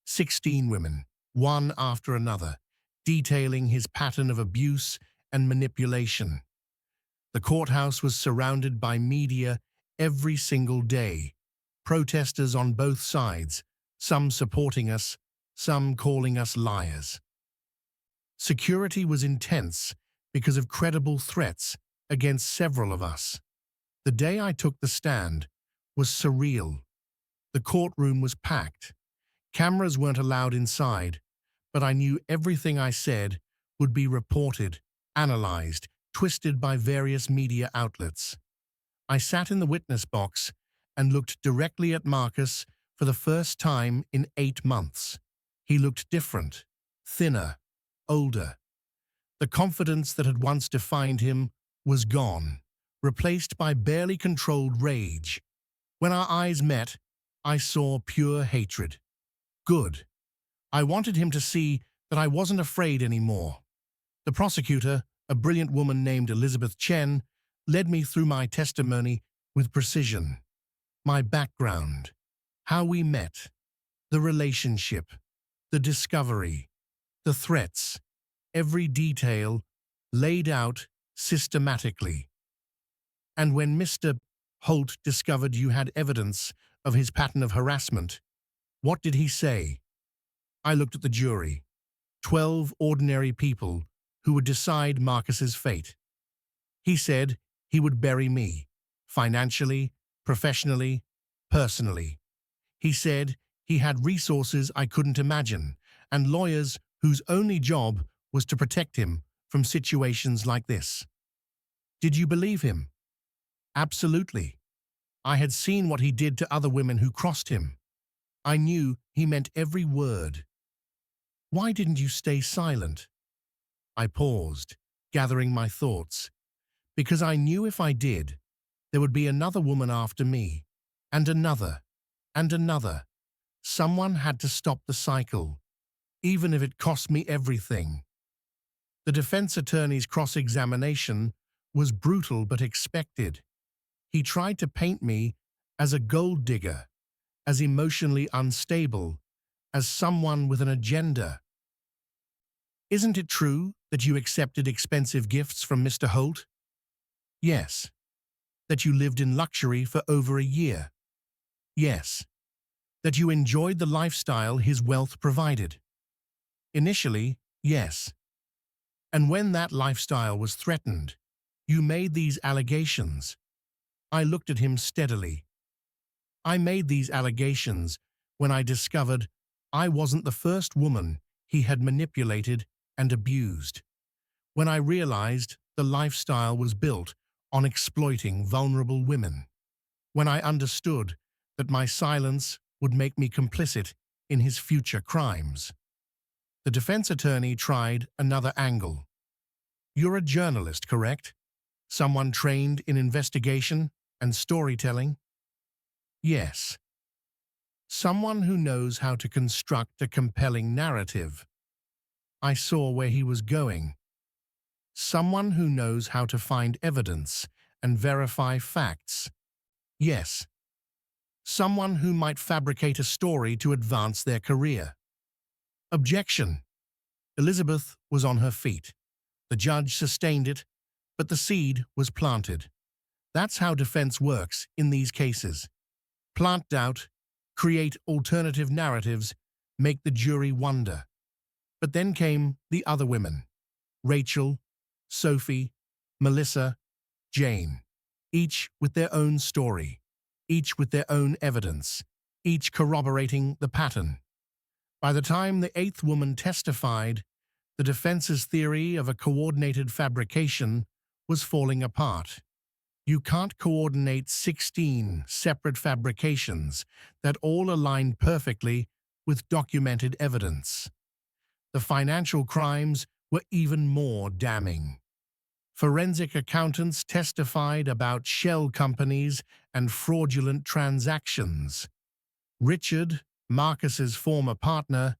16 women, one after another, detailing his pattern of abuse and manipulation. The courthouse was surrounded by media every single day, protesters on both sides, some supporting us, some calling us liars. Security was intense because of credible threats against several of us. The day I took the stand was surreal. The courtroom was packed. Cameras weren't allowed inside, but I knew everything I said would be reported, analyzed, twisted by various media outlets. I sat in the witness box and looked directly at Marcus for the first time in 8 months. He looked different, thinner, older. The confidence that had once defined him was gone, replaced by barely controlled rage. When our eyes met, I saw pure hatred. Good. I wanted him to see that I wasn't afraid anymore. The prosecutor, a brilliant woman named Elizabeth Chen, led me through my testimony with precision. My background, how we met, the relationship, the discovery, the threats, every detail laid out systematically. And when Mr. Holt discovered you had evidence of his pattern of harassment, what did he say? I looked at the jury, 12 ordinary people who would decide Marcus's fate. He said he would bury me, financially, professionally, personally. He said he had resources I couldn't imagine, and lawyers whose only job was to protect him from situations like this. Did you believe him? Absolutely. I had seen what he did to other women who crossed him. I knew he meant every word. Why didn't you stay silent? I paused, gathering my thoughts, because I knew if I did, there would be another woman after me, and another, and another. Someone had to stop the cycle, even if it cost me everything. The defense attorney's cross-examination was brutal but expected. He tried to paint me as a gold digger, as emotionally unstable, as someone with an agenda. Isn't it true that you accepted expensive gifts from Mr. Holt? Yes. That you lived in luxury for over a year? Yes. That you enjoyed the lifestyle his wealth provided? Initially, yes. And when that lifestyle was threatened, you made these allegations. I looked at him steadily. I made these allegations when I discovered I wasn't the first woman he had manipulated and abused. When I realized the lifestyle was built on exploiting vulnerable women. When I understood that my silence would make me complicit in his future crimes. The defense attorney tried another angle. You're a journalist, correct? Someone trained in investigation and storytelling? Yes. Someone who knows how to construct a compelling narrative. I saw where he was going. Someone who knows how to find evidence and verify facts. Yes, someone who might fabricate a story to advance their career. Objection. Elizabeth was on her feet. The judge sustained it, but the seed was planted. That's how defense works in these cases. Plant doubt, create alternative narratives, make the jury wonder. But then came the other women. Rachel, Sophie, Melissa, Jane. Each with their own story. Each with their own evidence. Each corroborating the pattern. By the time the eighth woman testified, the defense's theory of a coordinated fabrication was falling apart. You can't coordinate 16 separate fabrications that all align perfectly with documented evidence. The financial crimes were even more damning. Forensic accountants testified about shell companies and fraudulent transactions. Richard, Marcus's former partner,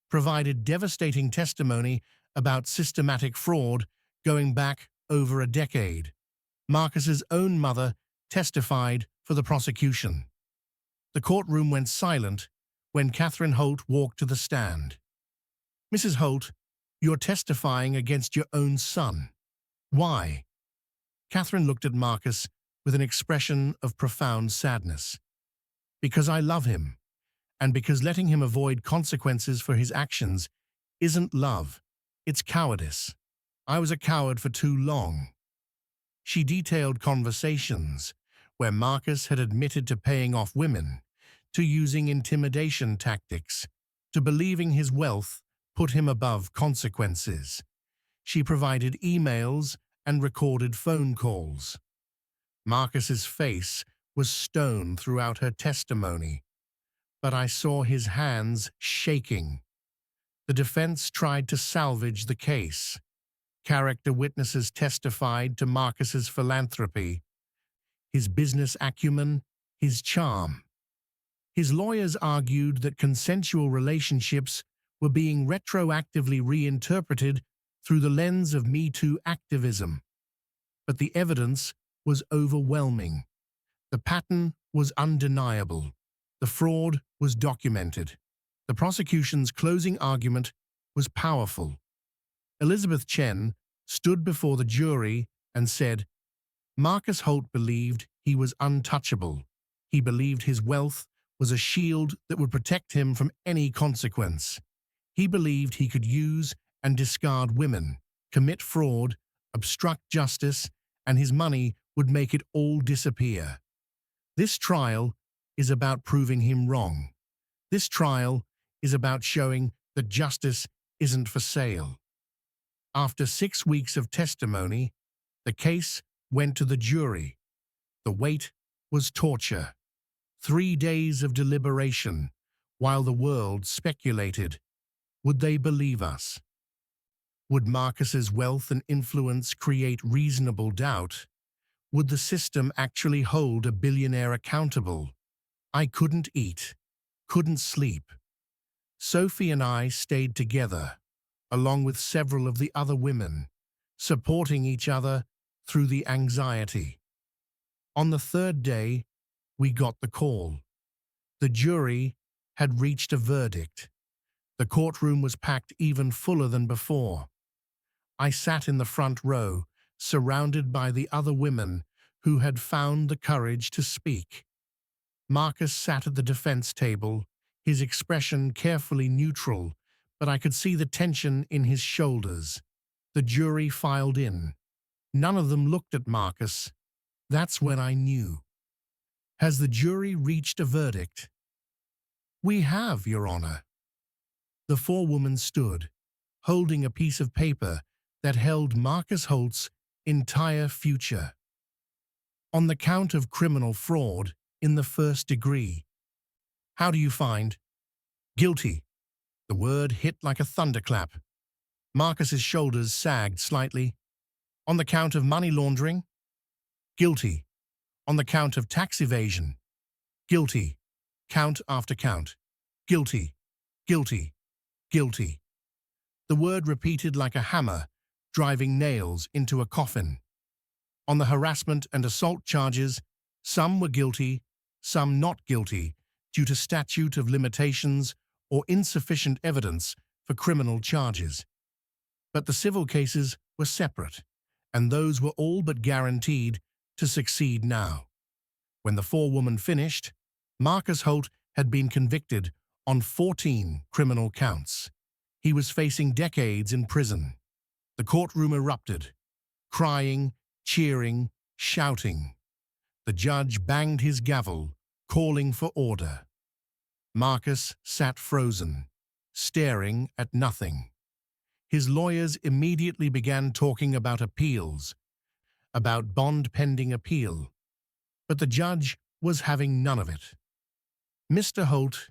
provided devastating testimony about systematic fraud going back over a decade. Marcus's own mother testified for the prosecution. The courtroom went silent when Catherine Holt walked to the stand. Mrs. Holt, you're testifying against your own son. Why? Catherine looked at Marcus with an expression of profound sadness. Because I love him, and because letting him avoid consequences for his actions isn't love, it's cowardice. I was a coward for too long. She detailed conversations where Marcus had admitted to paying off women, to using intimidation tactics, to believing his wealth put him above consequences. She provided emails and recorded phone calls. Marcus's face was stone throughout her testimony, but I saw his hands shaking. The defense tried to salvage the case. Character witnesses testified to Marcus's philanthropy, his business acumen, his charm. His lawyers argued that consensual relationships were being retroactively reinterpreted through the lens of Me Too activism. But the evidence was overwhelming. The pattern was undeniable. The fraud was documented. The prosecution's closing argument was powerful. Elizabeth Chen stood before the jury and said, Marcus Holt believed he was untouchable. He believed his wealth was a shield that would protect him from any consequence. He believed he could use and discard women, commit fraud, obstruct justice, and his money would make it all disappear. This trial is about proving him wrong. This trial is about showing that justice isn't for sale. After 6 weeks of testimony, the case went to the jury. The wait was torture. 3 days of deliberation, while the world speculated. Would they believe us? Would Marcus's wealth and influence create reasonable doubt? Would the system actually hold a billionaire accountable? I couldn't eat, couldn't sleep. Sophie and I stayed together, along with several of the other women, supporting each other through the anxiety. On the 3rd day, we got the call. The jury had reached a verdict. The courtroom was packed even fuller than before. I sat in the front row, surrounded by the other women who had found the courage to speak. Marcus sat at the defense table, his expression carefully neutral, but I could see the tension in his shoulders. The jury filed in. None of them looked at Marcus. That's when I knew. Has the jury reached a verdict? We have, Your Honor. The 4 women stood, holding a piece of paper that held Marcus Holt's entire future. On the count of criminal fraud in the 1st degree. How do you find? Guilty. The word hit like a thunderclap. Marcus's shoulders sagged slightly. On the count of money laundering? Guilty. On the count of tax evasion? Guilty. Count after count. Guilty. Guilty. Guilty. The word repeated like a hammer, driving nails into a coffin. On the harassment and assault charges, Some were guilty, some not guilty, due to statute of limitations or insufficient evidence for criminal charges. But the civil cases were separate, and those were all but guaranteed to succeed now. When the forewoman finished, Marcus Holt had been convicted on 14 criminal counts. He was facing decades in prison. The courtroom erupted, crying, cheering, shouting. The judge banged his gavel, calling for order. Marcus sat frozen, staring at nothing. His lawyers immediately began talking about appeals, about bond pending appeal, but the judge was having none of it. "Mr. Holt,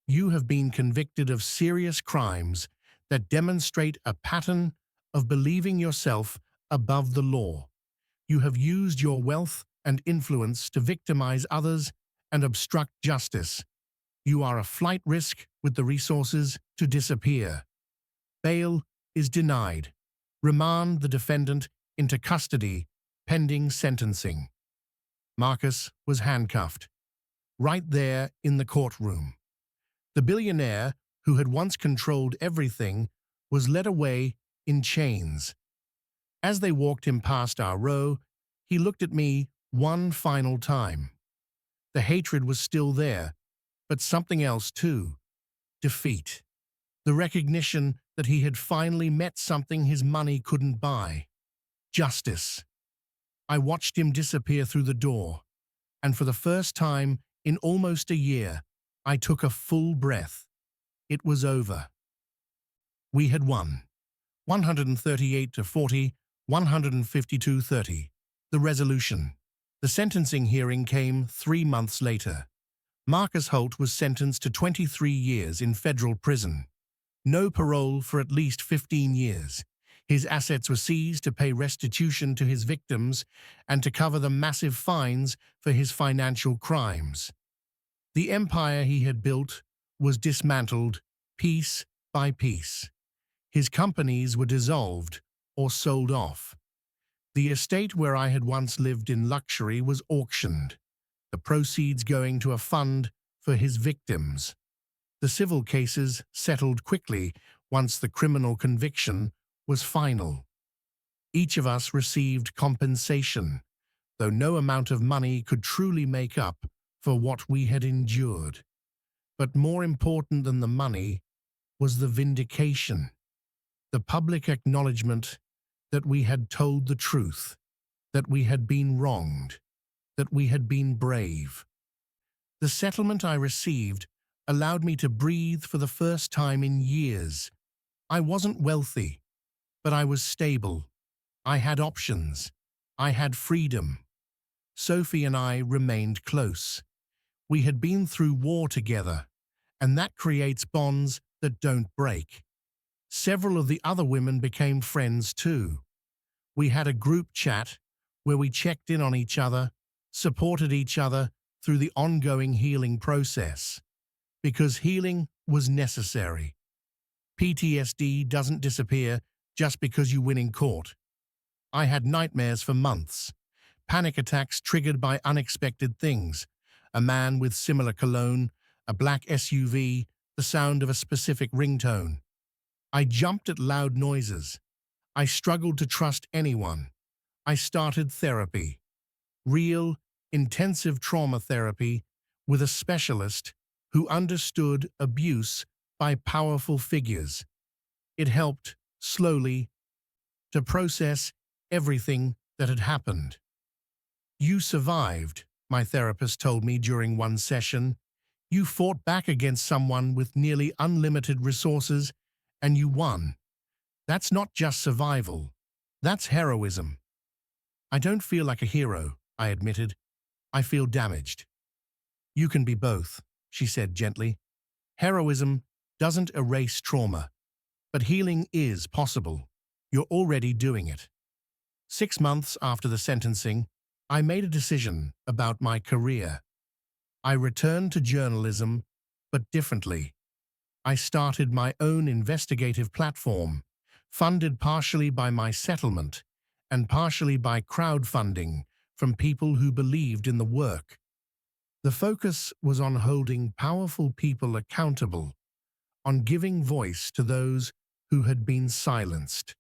you have been convicted of serious crimes that demonstrate a pattern of believing yourself above the law. You have used your wealth and influence to victimize others and obstruct justice. You are a flight risk with the resources to disappear. Bail is denied. Remand the defendant into custody pending sentencing." Marcus was handcuffed, right there in the courtroom. The billionaire, who had once controlled everything, was led away in chains. As they walked him past our row, he looked at me one final time. The hatred was still there, but something else too. Defeat. The recognition that he had finally met something his money couldn't buy. Justice. I watched him disappear through the door, and for the first time in almost a year, I took a full breath. It was over. We had won. 138-40, 152-30. The resolution. The sentencing hearing came 3 months later. Marcus Holt was sentenced to 23 years in federal prison. No parole for at least 15 years. His assets were seized to pay restitution to his victims and to cover the massive fines for his financial crimes. The empire he had built was dismantled piece by piece. His companies were dissolved or sold off. The estate where I had once lived in luxury was auctioned, the proceeds going to a fund for his victims. The civil cases settled quickly once the criminal conviction was final. Each of us received compensation, though no amount of money could truly make up for what we had endured. But more important than the money was the vindication, the public acknowledgement that we had told the truth, that we had been wronged, that we had been brave. The settlement I received allowed me to breathe for the first time in years. I wasn't wealthy, but I was stable. I had options. I had freedom. Sophie and I remained close. We had been through war together, and that creates bonds that don't break. Several of the other women became friends too. We had a group chat where we checked in on each other, supported each other through the ongoing healing process, because healing was necessary. PTSD doesn't disappear just because you win in court. I had nightmares for months, panic attacks triggered by unexpected things, a man with similar cologne, a black SUV, the sound of a specific ringtone. I jumped at loud noises. I struggled to trust anyone. I started therapy. Real, intensive trauma therapy with a specialist who understood abuse by powerful figures. It helped, slowly, to process everything that had happened. "You survived," my therapist told me during one session. "You fought back against someone with nearly unlimited resources, and you won. That's not just survival. That's heroism." "I don't feel like a hero," I admitted. "I feel damaged." "You can be both," she said gently. "Heroism doesn't erase trauma, but healing is possible. You're already doing it." 6 months after the sentencing, I made a decision about my career. I returned to journalism, but differently. I started my own investigative platform, funded partially by my settlement and partially by crowdfunding from people who believed in the work. The focus was on holding powerful people accountable, on giving voice to those who had been silenced.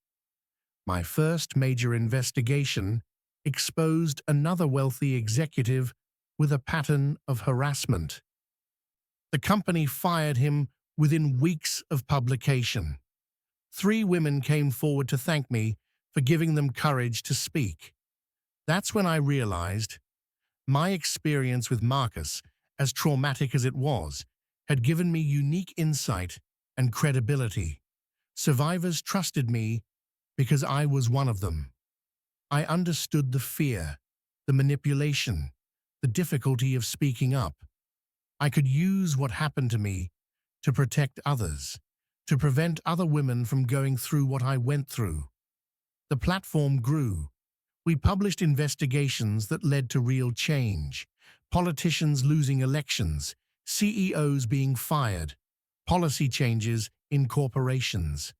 My first major investigation exposed another wealthy executive with a pattern of harassment. The company fired him within weeks of publication. 3 women came forward to thank me for giving them courage to speak. That's when I realized my experience with Marcus, as traumatic as it was, had given me unique insight and credibility. Survivors trusted me because I was one of them. I understood the fear, the manipulation, the difficulty of speaking up. I could use what happened to me to protect others, to prevent other women from going through what I went through. The platform grew. We published investigations that led to real change. Politicians losing elections, CEOs being fired, policy changes in corporations.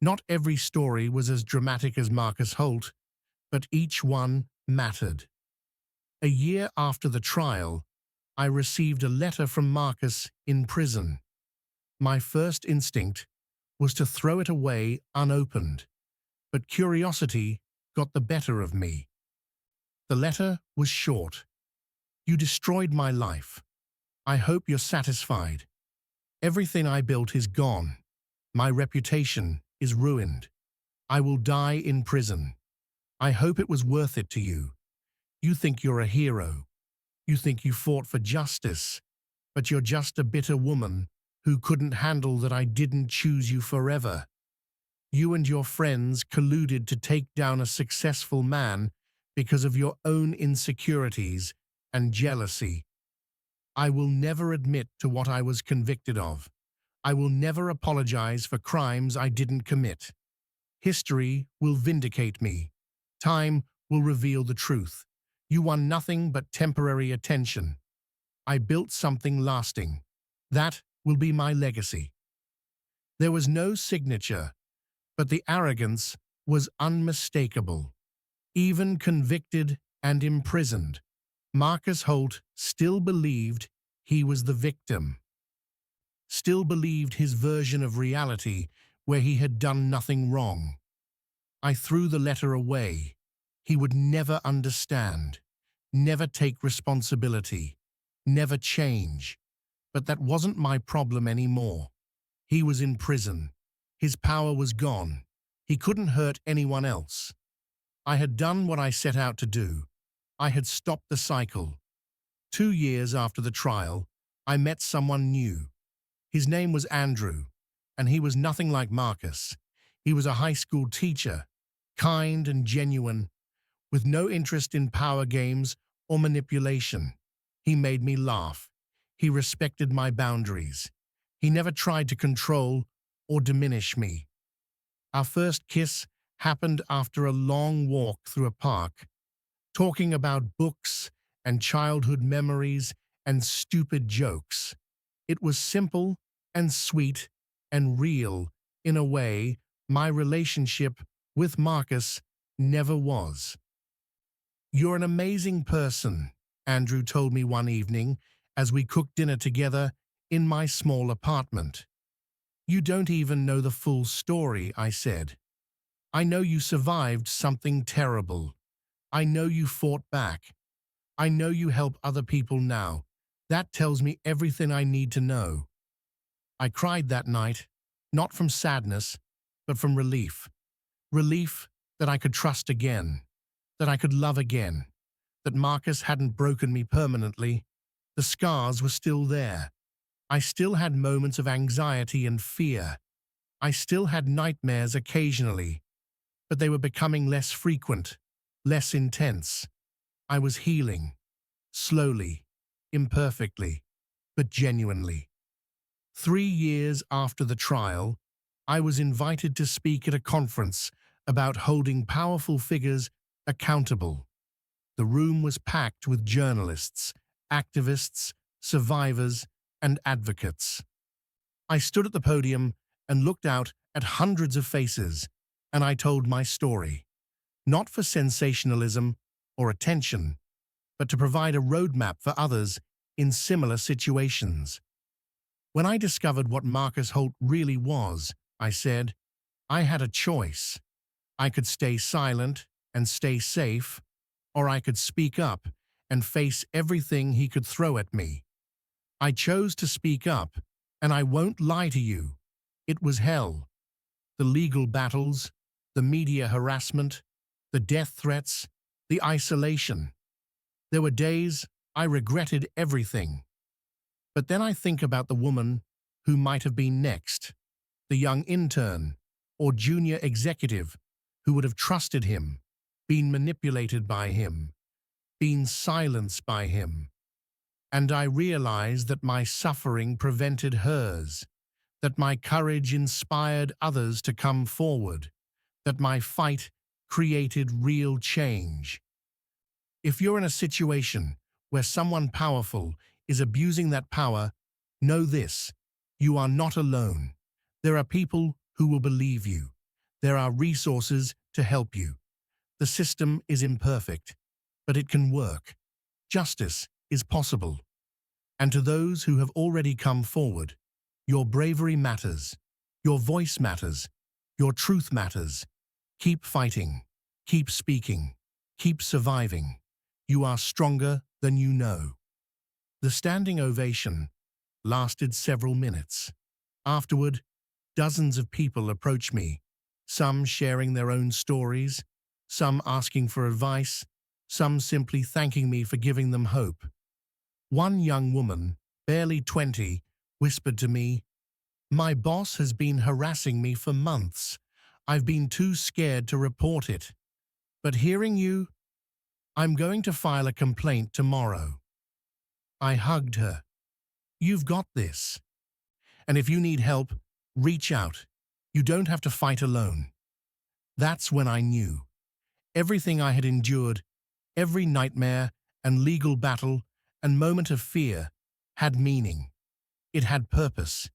Not every story was as dramatic as Marcus Holt, but each one mattered. A year after the trial, I received a letter from Marcus in prison. My first instinct was to throw it away unopened, but curiosity got the better of me. The letter was short. "You destroyed my life. I hope you're satisfied. Everything I built is gone. My reputation is ruined. I will die in prison. I hope it was worth it to you. You think you're a hero. You think you fought for justice, but you're just a bitter woman who couldn't handle that I didn't choose you forever. You and your friends colluded to take down a successful man because of your own insecurities and jealousy. I will never admit to what I was convicted of. I will never apologize for crimes I didn't commit. History will vindicate me. Time will reveal the truth. You won nothing but temporary attention. I built something lasting. That will be my legacy." There was no signature, but the arrogance was unmistakable. Even convicted and imprisoned, Marcus Holt still believed he was the victim, still believed his version of reality where he had done nothing wrong. I threw the letter away. He would never understand, never take responsibility, never change. But that wasn't my problem anymore. He was in prison. His power was gone. He couldn't hurt anyone else. I had done what I set out to do. I had stopped the cycle. 2 years after the trial, I met someone new. His name was Andrew, and he was nothing like Marcus. He was a high school teacher, kind and genuine, with no interest in power games or manipulation. He made me laugh. He respected my boundaries. He never tried to control or diminish me. Our first kiss happened after a long walk through a park, talking about books and childhood memories and stupid jokes. It was simple and sweet and real in a way my relationship with Marcus never was. "You're an amazing person," Andrew told me one evening as we cooked dinner together in my small apartment. "You don't even know the full story," I said. "I know you survived something terrible. I know you fought back. I know you help other people now. That tells me everything I need to know." I cried that night, not from sadness, but from relief. Relief that I could trust again, that I could love again, that Marcus hadn't broken me permanently. The scars were still there. I still had moments of anxiety and fear. I still had nightmares occasionally, but they were becoming less frequent, less intense. I was healing, slowly, imperfectly, but genuinely. 3 years after the trial, I was invited to speak at a conference about holding powerful figures accountable. The room was packed with journalists, activists, survivors, and advocates. I stood at the podium and looked out at hundreds of faces, and I told my story, not for sensationalism or attention, but to provide a roadmap for others in similar situations. When I discovered what Marcus Holt really was, I said, I had a choice. I could stay silent and stay safe, or I could speak up and face everything he could throw at me. I chose to speak up, and I won't lie to you. It was hell. The legal battles, the media harassment, the death threats, the isolation. There were days I regretted everything. But then I think about the woman who might have been next, the young intern or junior executive who would have trusted him, been manipulated by him, been silenced by him. And I realized that my suffering prevented hers, that my courage inspired others to come forward, that my fight created real change. If you're in a situation where someone powerful is abusing that power, know this: you are not alone. There are people who will believe you. There are resources to help you. The system is imperfect, but it can work. Justice is possible. And to those who have already come forward, your bravery matters. Your voice matters. Your truth matters. Keep fighting. Keep speaking. Keep surviving. You are stronger than you know. The standing ovation lasted several minutes. Afterward, dozens of people approached me, some sharing their own stories, some asking for advice, some simply thanking me for giving them hope. One young woman, barely 20, whispered to me, "My boss has been harassing me for months. I've been too scared to report it. But hearing you, I'm going to file a complaint tomorrow." I hugged her. "You've got this. And if you need help, reach out. You don't have to fight alone." That's when I knew. Everything I had endured, every nightmare and legal battle and moment of fear, had meaning. It had purpose.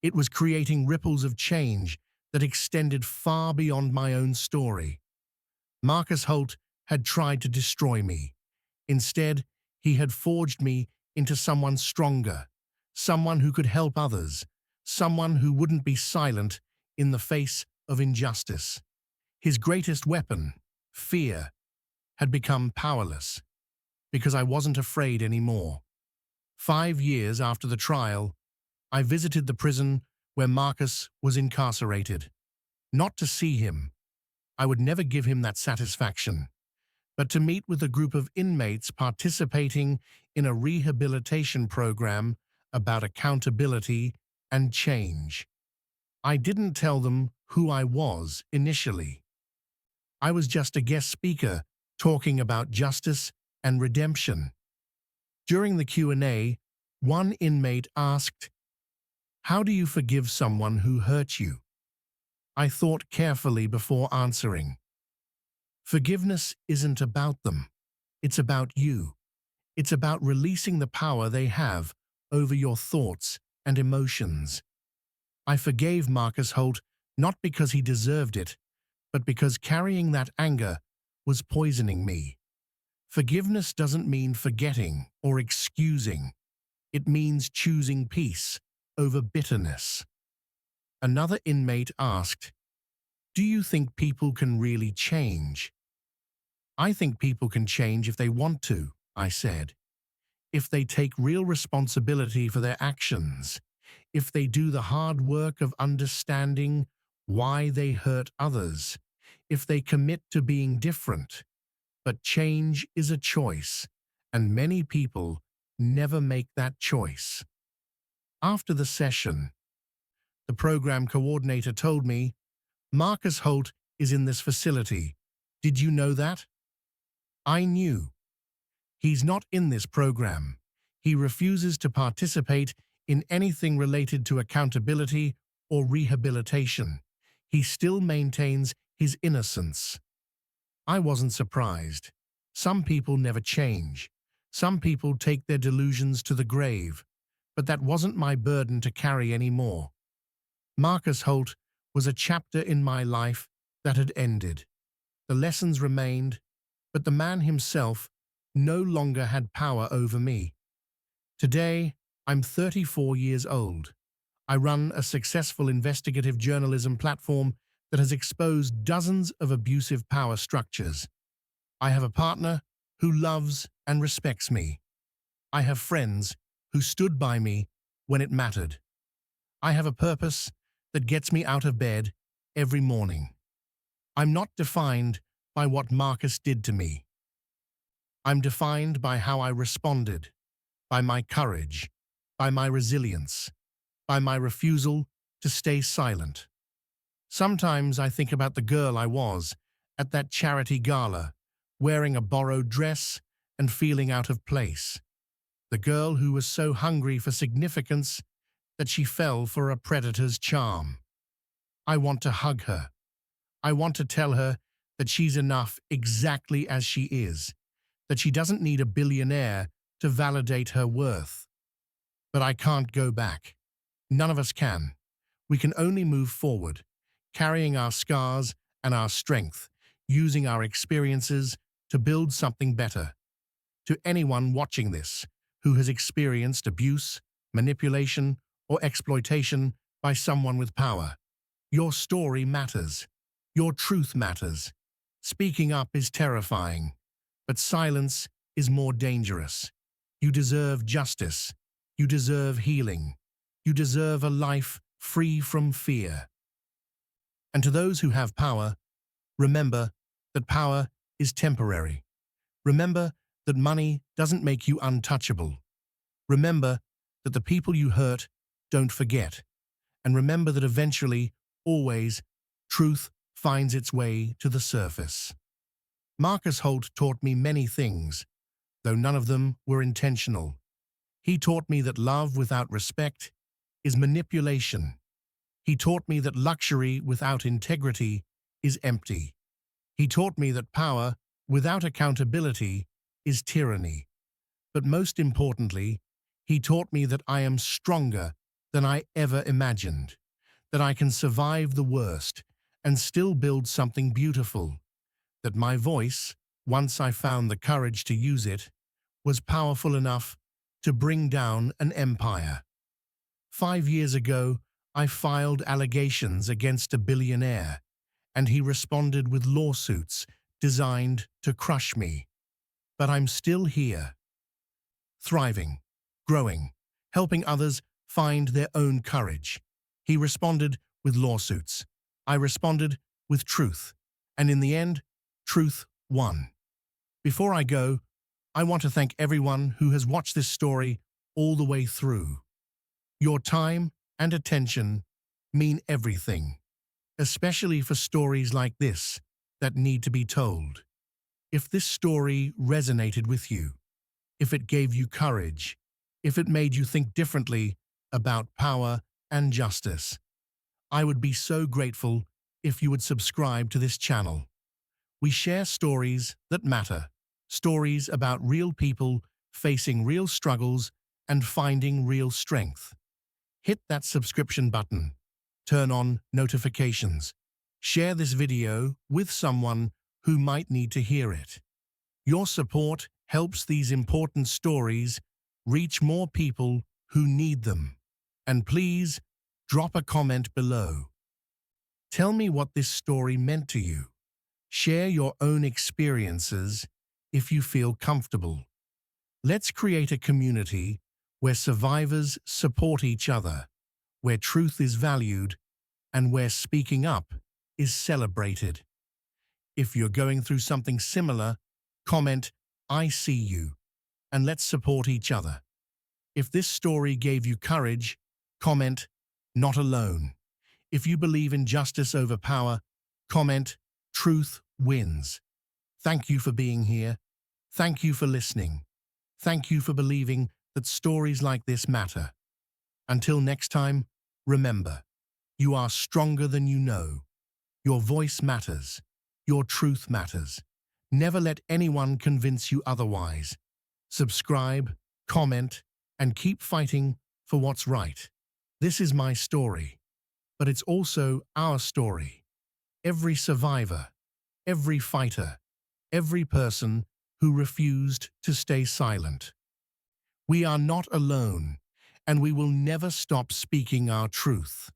It was creating ripples of change that extended far beyond my own story. Marcus Holt had tried to destroy me. Instead, he had forged me into someone stronger, someone who could help others, someone who wouldn't be silent in the face of injustice. His greatest weapon, fear, had become powerless because I wasn't afraid anymore. 5 years after the trial, I visited the prison where Marcus was incarcerated. Not to see him. I would never give him that satisfaction. But to meet with a group of inmates participating in a rehabilitation program about accountability and change. I didn't tell them who I was initially. I was just a guest speaker talking about justice and redemption. During the Q&A, one inmate asked, "How do you forgive someone who hurt you?" I thought carefully before answering. Forgiveness isn't about them. It's about you. It's about releasing the power they have over your thoughts and emotions. I forgave Marcus Holt not because he deserved it, but because carrying that anger was poisoning me. Forgiveness doesn't mean forgetting or excusing. It means choosing peace over bitterness. Another inmate asked, "Do you think people can really change?" "I think people can change if they want to," I said. "If they take real responsibility for their actions, if they do the hard work of understanding why they hurt others, if they commit to being different. But change is a choice, and many people never make that choice." After the session, the program coordinator told me, "Marcus Holt is in this facility. Did you know that?" I knew. He's not in this program. He refuses to participate in anything related to accountability or rehabilitation. He still maintains his innocence. I wasn't surprised. Some people never change. Some people take their delusions to the grave. But that wasn't my burden to carry anymore. Marcus Holt was a chapter in my life that had ended. The lessons remained, But the man himself no longer had power over me. Today, I'm 34 years old. I run a successful investigative journalism platform that has exposed dozens of abusive power structures. I have a partner who loves and respects me. I have friends who stood by me when it mattered. I have a purpose that gets me out of bed every morning. I'm not defined by what Marcus did to me. I'm defined by how I responded, by my courage, by my resilience, by my refusal to stay silent. Sometimes I think about the girl I was at that charity gala, wearing a borrowed dress and feeling out of place. The girl who was so hungry for significance that she fell for a predator's charm. I want to hug her. I want to tell her that she's enough exactly as she is, that she doesn't need a billionaire to validate her worth. But I can't go back. None of us can. We can only move forward, carrying our scars and our strength, using our experiences to build something better. To anyone watching this who has experienced abuse, manipulation, or exploitation by someone with power, your story matters. Your truth matters. Speaking up is terrifying, but silence is more dangerous. You deserve justice. You deserve healing. You deserve a life free from fear. And to those who have power, remember that power is temporary. Remember that money doesn't make you untouchable. Remember that the people you hurt don't forget. And remember that eventually, always, truth finds its way to the surface. Marcus Holt taught me many things, though none of them were intentional. He taught me that love without respect is manipulation. He taught me that luxury without integrity is empty. He taught me that power without accountability is tyranny. But most importantly, he taught me that I am stronger than I ever imagined, that I can survive the worst and still build something beautiful, that my voice, once I found the courage to use it, was powerful enough to bring down an empire. 5 years ago, I filed allegations against a billionaire, and he responded with lawsuits designed to crush me. But I'm still here, thriving, growing, helping others find their own courage. He responded with lawsuits. I responded with truth. And in the end, truth won. Before I go, I want to thank everyone who has watched this story all the way through. Your time and attention mean everything, especially for stories like this that need to be told. If this story resonated with you, if it gave you courage, if it made you think differently about power and justice, I would be so grateful if you would subscribe to this channel. We share stories that matter, stories about real people facing real struggles and finding real strength. Hit that subscription button, turn on notifications, share this video with someone who might need to hear it. Your support helps these important stories reach more people who need them. And please, drop a comment below. Tell me what this story meant to you. Share your own experiences if you feel comfortable. Let's create a community where survivors support each other, where truth is valued, and where speaking up is celebrated. If you're going through something similar, comment, "I see you," and let's support each other. If this story gave you courage, comment, "Not alone." If you believe in justice over power, comment, "Truth wins." Thank you for being here. Thank you for listening. Thank you for believing that stories like this matter. Until next time, remember, you are stronger than you know. Your voice matters. Your truth matters. Never let anyone convince you otherwise. Subscribe, comment, and keep fighting for what's right. This is my story, but it's also our story. Every survivor, every fighter, every person who refused to stay silent. We are not alone, and we will never stop speaking our truth.